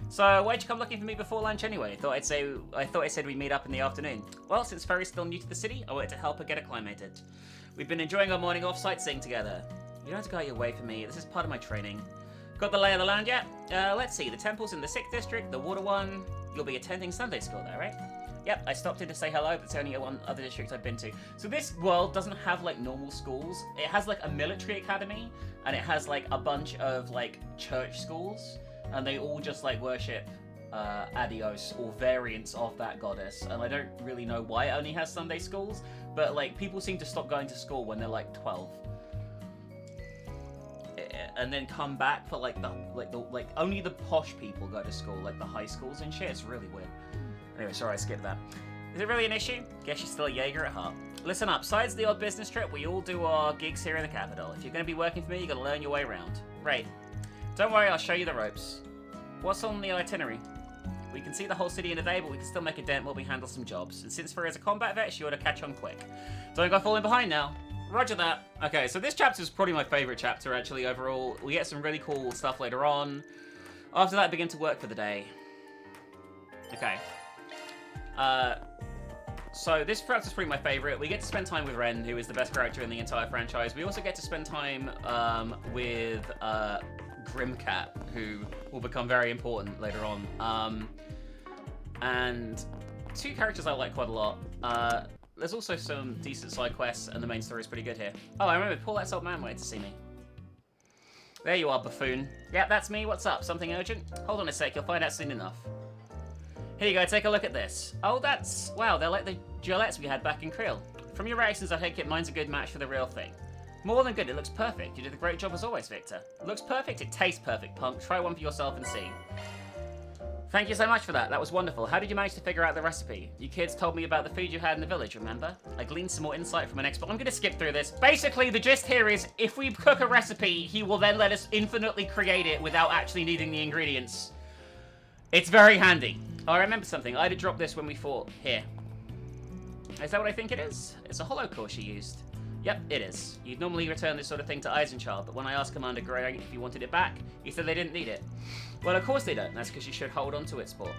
So, why'd you come looking for me before lunch anyway? I thought I said we'd meet up in the afternoon. Well, since Ferry's still new to the city, I wanted to help her get acclimated. We've been enjoying our morning off sightseeing together. You don't have to go out your way for me. This is part of my training. Got the lay of the land yet? Let's see. The temple's in the 6th district, the water one. You'll be attending Sunday school there, right? Yep, I stopped in to say hello, but it's only one other district I've been to. So this world doesn't have, like, normal schools. It has, like, a military academy, and it has, like, a bunch of, like, church schools. And they all just, like, worship Adios, or variants of that goddess. And I don't really know why it only has Sunday schools, but, like, people seem to stop going to school when they're, like, 12. And then come back for, like, only the posh people go to school, like, the high schools and shit. It's really weird. Anyway, sorry, I skipped that. Is it really an issue? Guess you're still a Jaeger at heart. Listen up, besides the odd business trip, we all do our gigs here in the capital. If you're going to be working for me, you got to learn your way around. Right. Don't worry, I'll show you the ropes. What's on the itinerary? We can see the whole city in a day, but we can still make a dent while we handle some jobs. And since Ferry's a combat vet, she ought to catch on quick. Don't go falling behind now. Roger that. Okay, so this chapter is probably my favorite chapter, actually, overall. We get some really cool stuff later on. After that, I begin to work for the day. Okay. So this chapter is probably my favorite. We get to spend time with Ren, who is the best character in the entire franchise. We also get to spend time with Grimcat, who will become very important later on. And two characters I like quite a lot. There's also some decent side quests, and the main story is pretty good here. Oh, I remember, Paul, that old man wanted to see me. There you are, buffoon. Yeah, that's me. What's up? Something urgent? Hold on a sec, you'll find out soon enough. Here you go, take a look at this. Oh, that's... Wow, they're like the Gillettes we had back in Creel. From your reactions, I take it mine's a good match for the real thing. More than good, it looks perfect. You did a great job as always, Victor. It looks perfect, it tastes perfect, punk. Try one for yourself and see. Thank you so much for that. That was wonderful. How did you manage to figure out the recipe? You kids told me about the food you had in the village, remember? I gleaned some more insight from an expert. I'm going to skip through this. Basically, the gist here is, if we cook a recipe, he will then let us infinitely create it without actually needing the ingredients. It's very handy. Oh, I remember something. I'd have dropped this when we fought here. Is that what I think it is? It's a hollow core she used. Yep, it is. You'd normally return this sort of thing to Eisenchild, but when I asked Commander Gray if he wanted it back, he said they didn't need it. Well, of course they don't. That's because you should hold on to it, Sport.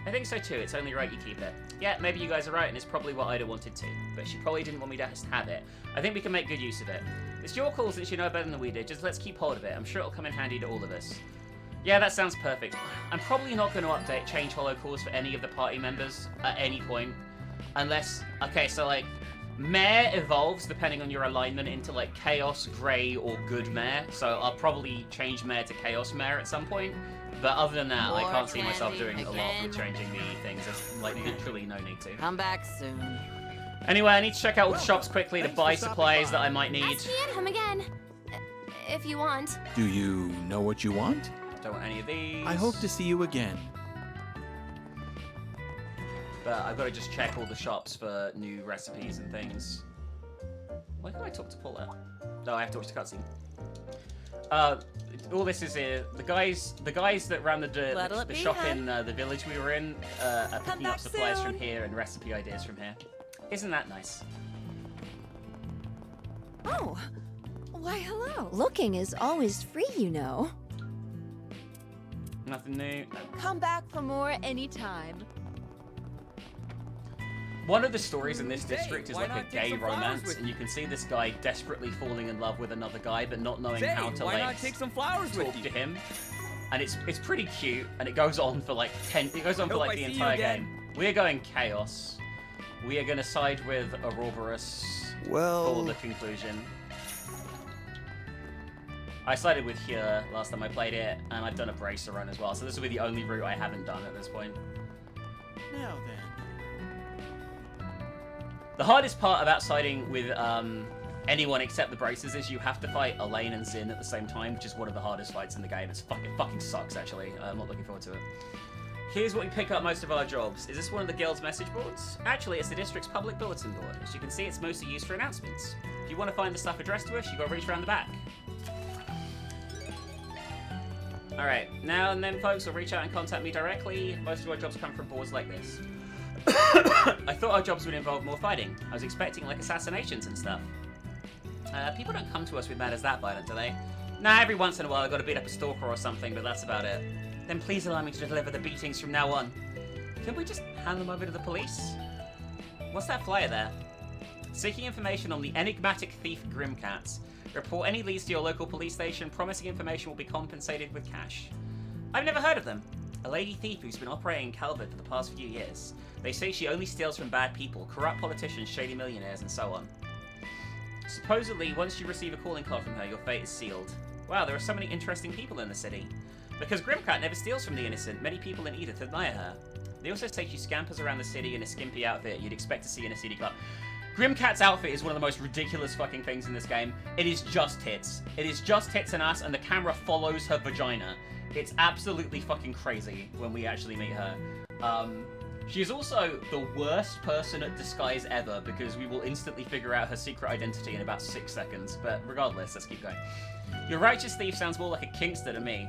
I think so too. It's only right you keep it. Yeah, maybe you guys are right, and it's probably what Ida wanted too. But she probably didn't want me to just have it. I think we can make good use of it. It's your call since you know better than we did. Just let's keep hold of it. I'm sure it'll come in handy to all of us. Yeah, that sounds perfect. I'm probably not going to change hollow cores for any of the party members at any point. Unless, okay, so like, Mare evolves depending on your alignment into like Chaos, Grey, or Good Mare. So I'll probably change Mare to Chaos Mare at some point. But other than that, I can't see myself doing a lot with changing the things. There's like literally no need to. Come back soon. Anyway, I need to check out all the shops quickly to buy supplies that I might need. Ask me at home again, if you want. Do you know what you want? Don't want any of these. I hope to see you again. But I've got to just check all the shops for new recipes and things. Why can't I talk to Paula? No, I have to watch the cutscene. All this is here. The guys that ran the shop in the village we were in are picking up supplies from here and recipe ideas from here. Isn't that nice? Oh, why hello. Looking is always free, you know. Nothing new. No. Come back for more anytime. One of the stories in this district is why like a not take gay some flowers romance, with and you can see this guy desperately falling in love with another guy, but not knowing Say, how to why like not take some flowers with talk you? to him. And it's pretty cute, and it goes on for like It goes on for Hope like I the see you entire again. game. We are going chaos. We are gonna side with Ouroboros Well- for the conclusion. I sided with here last time I played it, and I've done a bracer run as well, so this will be the only route I haven't done at this point. Now then. The hardest part about siding with anyone except the bracers is you have to fight Elaine and Zin at the same time, which is one of the hardest fights in the game. It fucking sucks, actually. I'm not looking forward to it. Here's what we pick up most of our jobs. Is this one of the guild's message boards? Actually, it's the district's public bulletin board. As you can see, it's mostly used for announcements. If you want to find the stuff addressed to us, you gotta reach around the back. Alright, now and then folks will reach out and contact me directly. Most of our jobs come from boards like this. I thought our jobs would involve more fighting. I was expecting like assassinations and stuff. People don't come to us with matters that violent, do they? Nah, every once in a while I've got to beat up a stalker or something, but that's about it. Then please allow me to deliver the beatings from now on. Can we just hand them over to the police? What's that flyer there? Seeking information on the enigmatic thief Grimcats. Report any leads to your local police station. Promising information will be compensated with cash. I've never heard of them. A lady thief who's been operating in Calvert for the past few years. They say she only steals from bad people, corrupt politicians, shady millionaires, and so on. Supposedly, once you receive a calling card from her, your fate is sealed. Wow, there are so many interesting people in the city. Because Grimcat never steals from the innocent, many people in Edith admire her. They also say she scampers around the city in a skimpy outfit you'd expect to see in a city club. Grimcat's outfit is one of the most ridiculous fucking things in this game. It is just tits. It is just tits and ass, and the camera follows her vagina. It's absolutely fucking crazy when we actually meet her. She is also the worst person at disguise ever, because we will instantly figure out her secret identity in about 6 seconds. But regardless, let's keep going. Your righteous thief sounds more like a kinkster to me.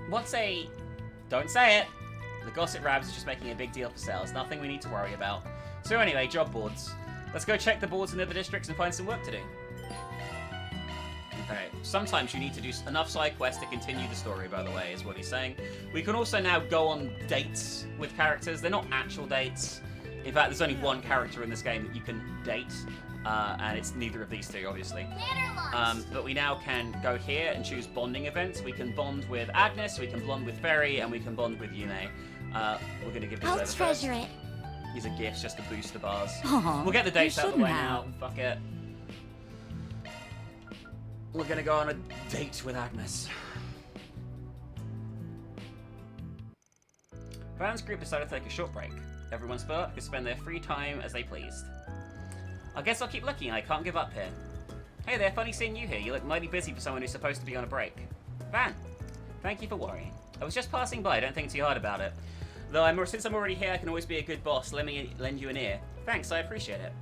What's a... Don't say it. The gossip rabs is just making a big deal for sales. Nothing we need to worry about. So anyway, job boards. Let's go check the boards in the other districts and find some work to do. Okay, sometimes you need to do enough side quests to continue the story, by the way, is what he's saying. We can also now go on dates with characters. They're not actual dates. In fact, there's only one character in this game that you can date, and it's neither of these two, obviously. But we now can go here and choose bonding events. We can bond with Agnes, we can bond with Ferry, and we can bond with Yume. We're going to give this I'll over treasure first. it. These are gifts just to boost the bars. Aw, We'll get the dates you out of the way shouldn't now. Fuck it. We're gonna go on a date with Agnes. Van's group decided to take a short break. Everyone split up to spend their free time as they pleased. I guess I'll keep looking. I can't give up here. Hey there, funny seeing you here. You look mighty busy for someone who's supposed to be on a break. Van, thank you for worrying. I was just passing by. Don't think too hard about it. Though since I'm already here, I can always be a good boss. Let me lend you an ear. Thanks, I appreciate it.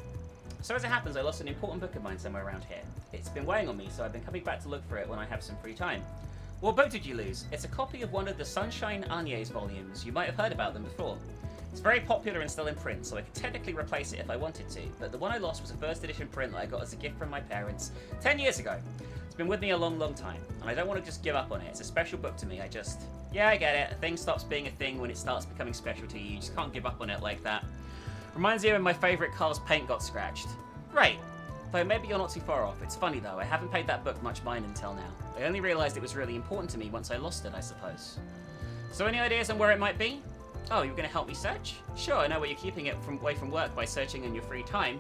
So as it happens, I lost an important book of mine somewhere around here. It's been weighing on me, so I've been coming back to look for it when I have some free time. What book did you lose? It's a copy of one of the Sunshine Agnes volumes. You might have heard about them before. It's very popular and still in print, so I could technically replace it if I wanted to, but the one I lost was a first edition print that I got as a gift from my parents 10 years ago. It's been with me a long, long time, and I don't want to just give up on it. It's a special book to me. Yeah, I get it. A thing stops being a thing when it starts becoming special to you. You just can't give up on it like that. Reminds me of when my favourite car's paint got scratched. Right. Though maybe you're not too far off. It's funny though, I haven't paid that book much mind until now. I only realised it was really important to me once I lost it, I suppose. So any ideas on where it might be? Oh, you were going to help me search? Sure, I know where you're keeping it away from work by searching in your free time.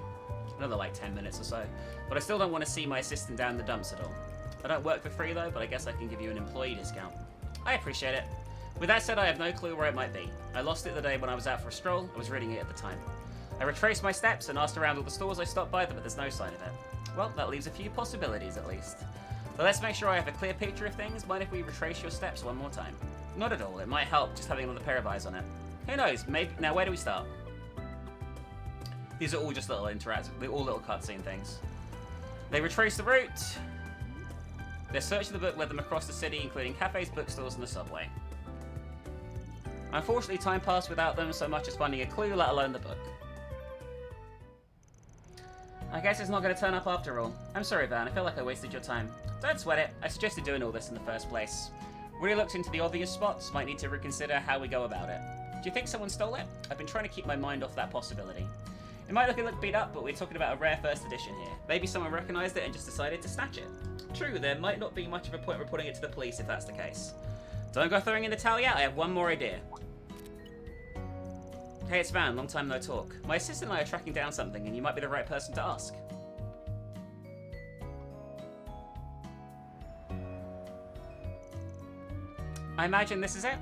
Another like 10 minutes or so. But I still don't want to see my assistant down the dumps at all. I don't work for free though, but I guess I can give you an employee discount. I appreciate it. With that said, I have no clue where it might be. I lost it the day when I was out for a stroll. I was reading it at the time. I retraced my steps and asked around all the stores I stopped by, but there's no sign of it. Well, that leaves a few possibilities at least. But let's make sure I have a clear picture of things. Mind if we retrace your steps one more time? Not at all. It might help just having another pair of eyes on it. Who knows? Maybe. Now, where do we start? These are all just little interactive, they're all little cutscene things. They retrace the route. Their search of the book led them across the city, including cafes, bookstores, and the subway. Unfortunately, time passed without them so much as finding a clue, let alone the book. I guess it's not going to turn up after all. I'm sorry, Van. I feel like I wasted your time. Don't sweat it. I suggested doing all this in the first place. Really looked into the obvious spots. Might need to reconsider how we go about it. Do you think someone stole it? I've been trying to keep my mind off that possibility. It might look beat up, but we're talking about a rare first edition here. Maybe someone recognized it and just decided to snatch it. True, there might not be much of a point reporting it to the police if that's the case. Don't go throwing in the towel yet, I have one more idea. Hey, it's Van, long time no talk. My assistant and I are tracking down something, and you might be the right person to ask. I imagine this is it?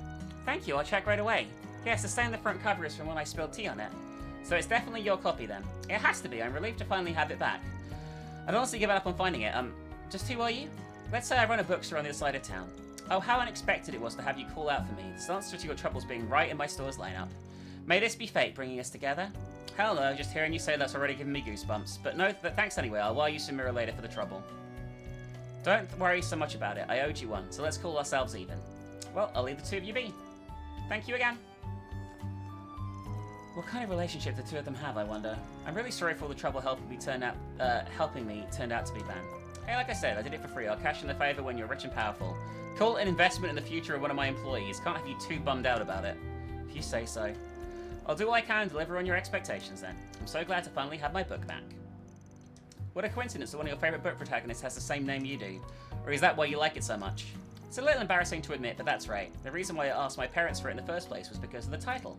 Thank you, I'll check right away. Yes, the stain on the front cover is from when I spilled tea on it. So it's definitely your copy then. It has to be, I'm relieved to finally have it back. I'd honestly given up on finding it. Just who are you? Let's say I run a bookstore on the other side of town. Oh, how unexpected it was to have you call out for me. This answer to your troubles being right in my store's lineup. May this be fate bringing us together? Hell no, just hearing you say that's already giving me goosebumps. But no, thanks anyway, I'll wire you some mirror later for the trouble. Don't worry so much about it, I owed you one, so let's call ourselves even. Well, I'll leave the two of you be. Thank you again. What kind of relationship the two of them have, I wonder? I'm really sorry for all the trouble helping me turned out to be Van. Hey, like I said, I did it for free. I'll cash in the favor when you're rich and powerful. Call it an investment in the future of one of my employees. Can't have you too bummed out about it. If you say so. I'll do all I can to deliver on your expectations then. I'm so glad to finally have my book back. What a coincidence that one of your favorite book protagonists has the same name you do. Or is that why you like it so much? It's a little embarrassing to admit, but that's right. The reason why I asked my parents for it in the first place was because of the title.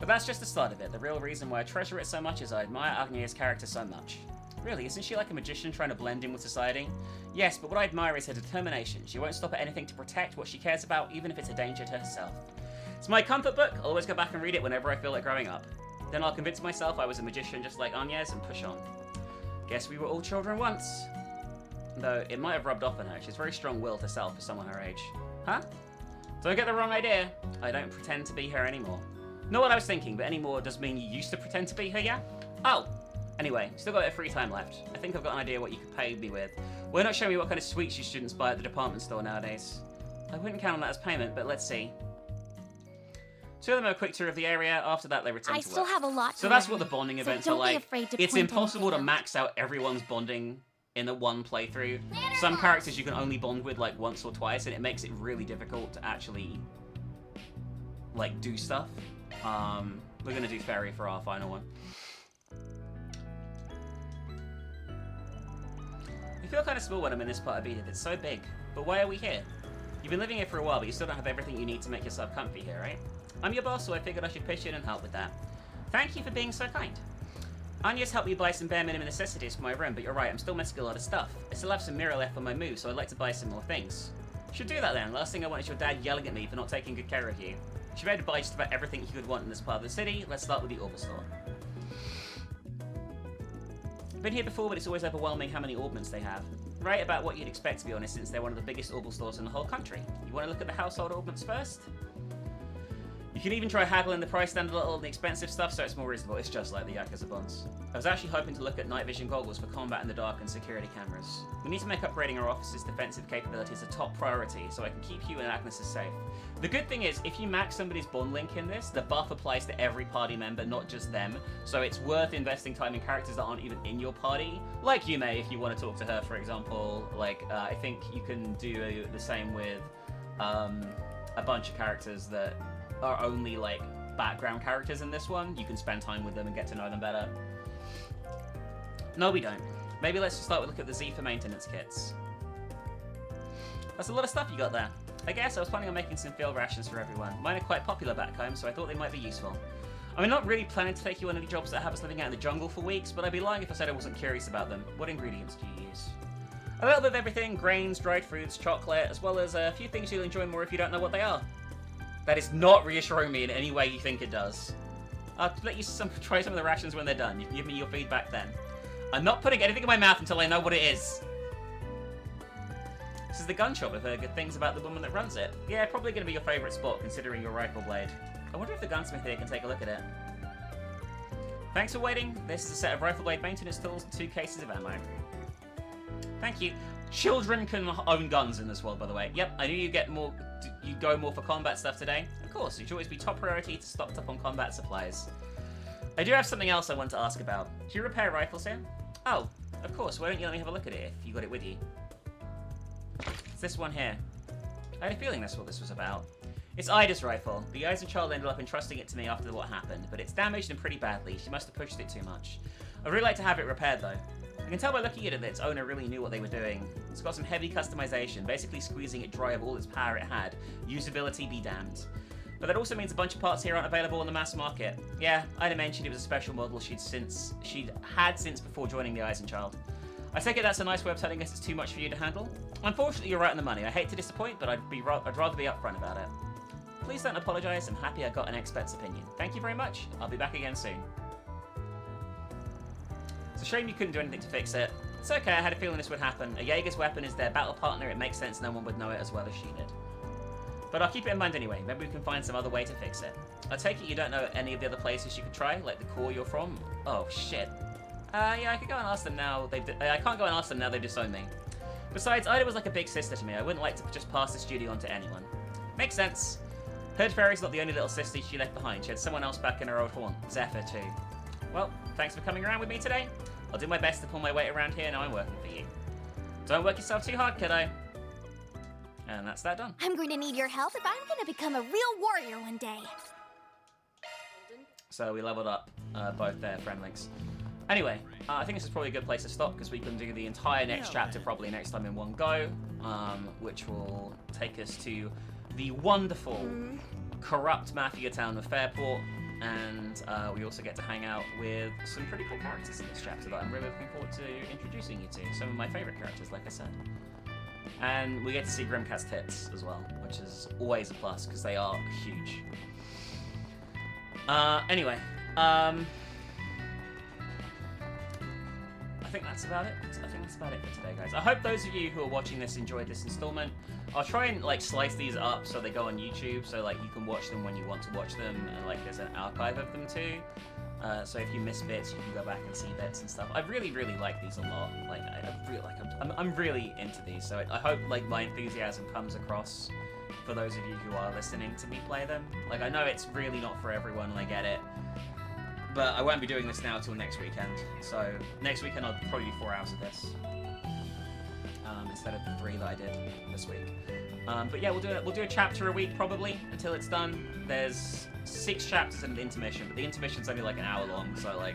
But that's just the start of it. The real reason why I treasure it so much is I admire Agnieszka's character so much. Really, isn't she like a magician trying to blend in with society? Yes, but what I admire is her determination. She won't stop at anything to protect what she cares about, even if it's a danger to herself. It's my comfort book. I'll always go back and read it whenever I feel like growing up. Then I'll convince myself I was a magician just like Agnieszka and push on. Guess we were all children once. Though, it might have rubbed off on her. She's very strong-willed herself for someone her age. Huh? Don't get the wrong idea. I don't pretend to be her anymore. Not what I was thinking, but anymore does mean you used to pretend to be her, yeah? Oh! Anyway, still got a bit of free time left. I think I've got an idea what you could pay me with. Why not show me what kind of sweets you students buy at the department store nowadays? I wouldn't count on that as payment, but let's see. Two of them have a quick tour of the area. After that, they return to work. I still have a lot to So that's learn, what the bonding so events don't are like. be afraid to It's point impossible to anything out. max out everyone's bonding in a one playthrough. Some characters you can only bond with like once or twice, and it makes it really difficult to actually like do stuff. We're gonna do Fairy for our final one. I feel kind of small when I'm in this part of Edith. It's so big. But why are we here? You've been living here for a while, but you still don't have everything you need to make yourself comfy here, right? I'm your boss, so I figured I should pitch in and help with that. Thank you for being so kind. Anya's helped me buy some bare minimum necessities for my room, but you're right, I'm still missing a lot of stuff. I still have some mirror left on my move, so I'd like to buy some more things. Should do that then. Last thing I want is your dad yelling at me for not taking good care of you. Should be able to buy just about everything you could want in this part of the city. Let's start with the Orb store. Been here before, but it's always overwhelming how many orbments they have. Right about what you'd expect, to be honest, since they're one of the biggest Orb stores in the whole country. You want to look at the household orbments first? You can even try haggling the price down a little on the expensive stuff so it's more reasonable. It's just like the Yakuza bonds. I was actually hoping to look at night vision goggles for combat in the dark and security cameras. We need to make upgrading our office's defensive capabilities a top priority so I can keep you and Agnes safe. The good thing is, if you max somebody's bond link in this, the buff applies to every party member, not just them. So it's worth investing time in characters that aren't even in your party. Like Yume, if you want to talk to her, for example. Like, I think you can do the same with a bunch of characters that are only like background characters in this one. You can spend time with them and get to know them better. No, we don't. Maybe let's just start with a look at the Z for maintenance kits. That's a lot of stuff you got there. I guess I was planning on making some field rations for everyone. Mine are quite popular back home, so I thought they might be useful. I'm not really planning to take you on any jobs that have us living out in the jungle for weeks, but I'd be lying if I said I wasn't curious about them. What ingredients do you use? A little bit of everything: grains, dried fruits, chocolate, as well as a few things you'll enjoy more if you don't know what they are. That is not reassuring me in any way you think it does. I'll let you try some of the rations when they're done. You can give me your feedback then. I'm not putting anything in my mouth until I know what it is. This is the gun shop. I've heard good things about the woman that runs it. Yeah, probably going to be your favourite spot considering your rifle blade. I wonder if the gunsmith here can take a look at it. Thanks for waiting. This is a set of rifle blade maintenance tools and 2 cases of ammo. Thank you. Children can own guns in this world, by the way. Yep, I knew you go more for combat stuff today. Of course, it should always be top priority to stock up on combat supplies. I do have something else I want to ask about. Do you repair rifles here? Oh, of course. Why don't you let me have a look at it if you got it with you? It's this one here. I had a feeling that's what this was about. It's Ida's rifle. The Eisenchild ended up entrusting it to me after what happened, but it's damaged and pretty badly. She must have pushed it too much. I'd really like to have it repaired though. I can tell by looking at it that its owner really knew what they were doing. It's got some heavy customization, basically squeezing it dry of all its power it had. Usability be damned. But that also means a bunch of parts here aren't available on the mass market. Yeah, Ida mentioned it was a special model she'd had since before joining the Eisenchild. I take it that's a nice way of telling us it's too much for you to handle? Unfortunately, you're right on the money. I hate to disappoint, but I'd rather be upfront about it. Please don't apologize. I'm happy I got an expert's opinion. Thank you very much. I'll be back again soon. It's a shame you couldn't do anything to fix it. It's okay, I had a feeling this would happen. A Jaeger's weapon is their battle partner. It makes sense no one would know it as well as she did. But I'll keep it in mind anyway. Maybe we can find some other way to fix it. I take it you don't know any of the other places you could try, like the core you're from? Oh, shit. Yeah, I could go and ask them now. I can't go and ask them now they've disowned me. Besides, Ida was like a big sister to me. I wouldn't like to just pass this duty on to anyone. Makes sense. Heard Fairy's not the only little sister she left behind. She had someone else back in her old haunt, Zephyr too. Well, thanks for coming around with me today. I'll do my best to pull my weight around here now I'm working for you. Don't work yourself too hard, kiddo. And that's that done. I'm going to need your help if I'm going to become a real warrior one day. So we leveled up both their friend links. Anyway, I think this is probably a good place to stop because we can do the entire next chapter probably next time in one go, which will take us to the wonderful, corrupt mafia town of Fairport, and we also get to hang out with some pretty cool characters in this chapter that I'm really looking forward to introducing you to. Some of my favourite characters, like I said. And we get to see Grimcat's tits as well, which is always a plus because they are huge. Anyway, I think that's about it. I think that's about it for today, guys. I hope those of you who are watching this enjoyed this installment. I'll try and like slice these up so they go on YouTube, so like you can watch them when you want to watch them, and like there's an archive of them too. So if you miss bits, you can go back and see bits and stuff. I really, really like these a lot. Like I'm really into these. So I hope like my enthusiasm comes across for those of you who are listening to me play them. Like I know it's really not for everyone, and I get it. But I won't be doing this now till next weekend. So next weekend I'll probably do 4 hours of this instead of the 3 that I did this week. But yeah, we'll do a chapter a week probably until it's done. There's 6 chapters and an intermission, but the intermission's only like an hour long. So like,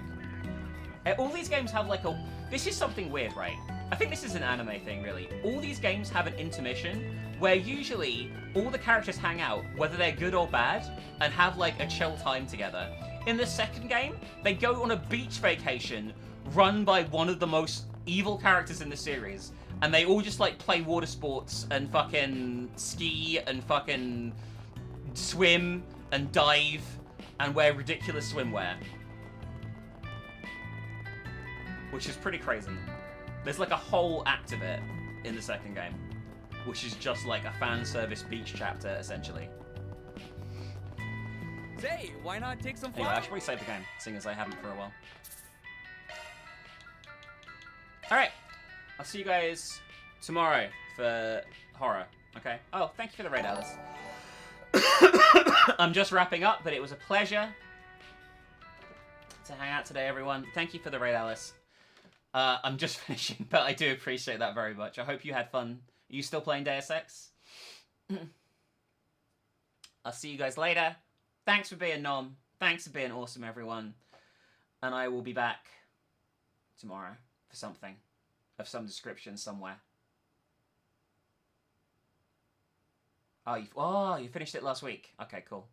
all these games have like a. This is something weird, right? I think this is an anime thing, really. All these games have an intermission where usually all the characters hang out, whether they're good or bad, and have like a chill time together. In the second game, they go on a beach vacation run by one of the most evil characters in the series, and they all just like play water sports and fucking ski and fucking swim and dive and wear ridiculous swimwear. Which is pretty crazy. There's like a whole act of it in the second game, which is just like a fan service beach chapter, essentially. Say, why not take some fun? Anyway, I should probably save the game, seeing as I haven't for a while. Alright, I'll see you guys tomorrow for horror, okay? Oh, thank you for the raid, Alice. I'm just wrapping up, but it was a pleasure to hang out today, everyone. Thank you for the raid, Alice. I'm just finishing, but I do appreciate that very much. I hope you had fun. Are you still playing Deus Ex? I'll see you guys later. Thanks for being Nom. Thanks for being awesome, everyone. And I will be back tomorrow for something of some description somewhere. Oh, you finished it last week. Okay, cool.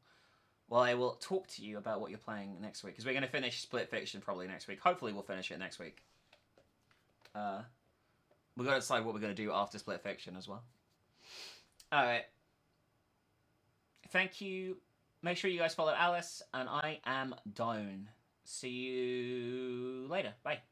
Well, I will talk to you about what you're playing next week, because we're going to finish Split Fiction probably next week. Hopefully we'll finish it next week. We've got to decide what we're going to do after Split Fiction as well. Alright. Thank you. Make sure you guys follow Alice, and I am down. See you later. Bye.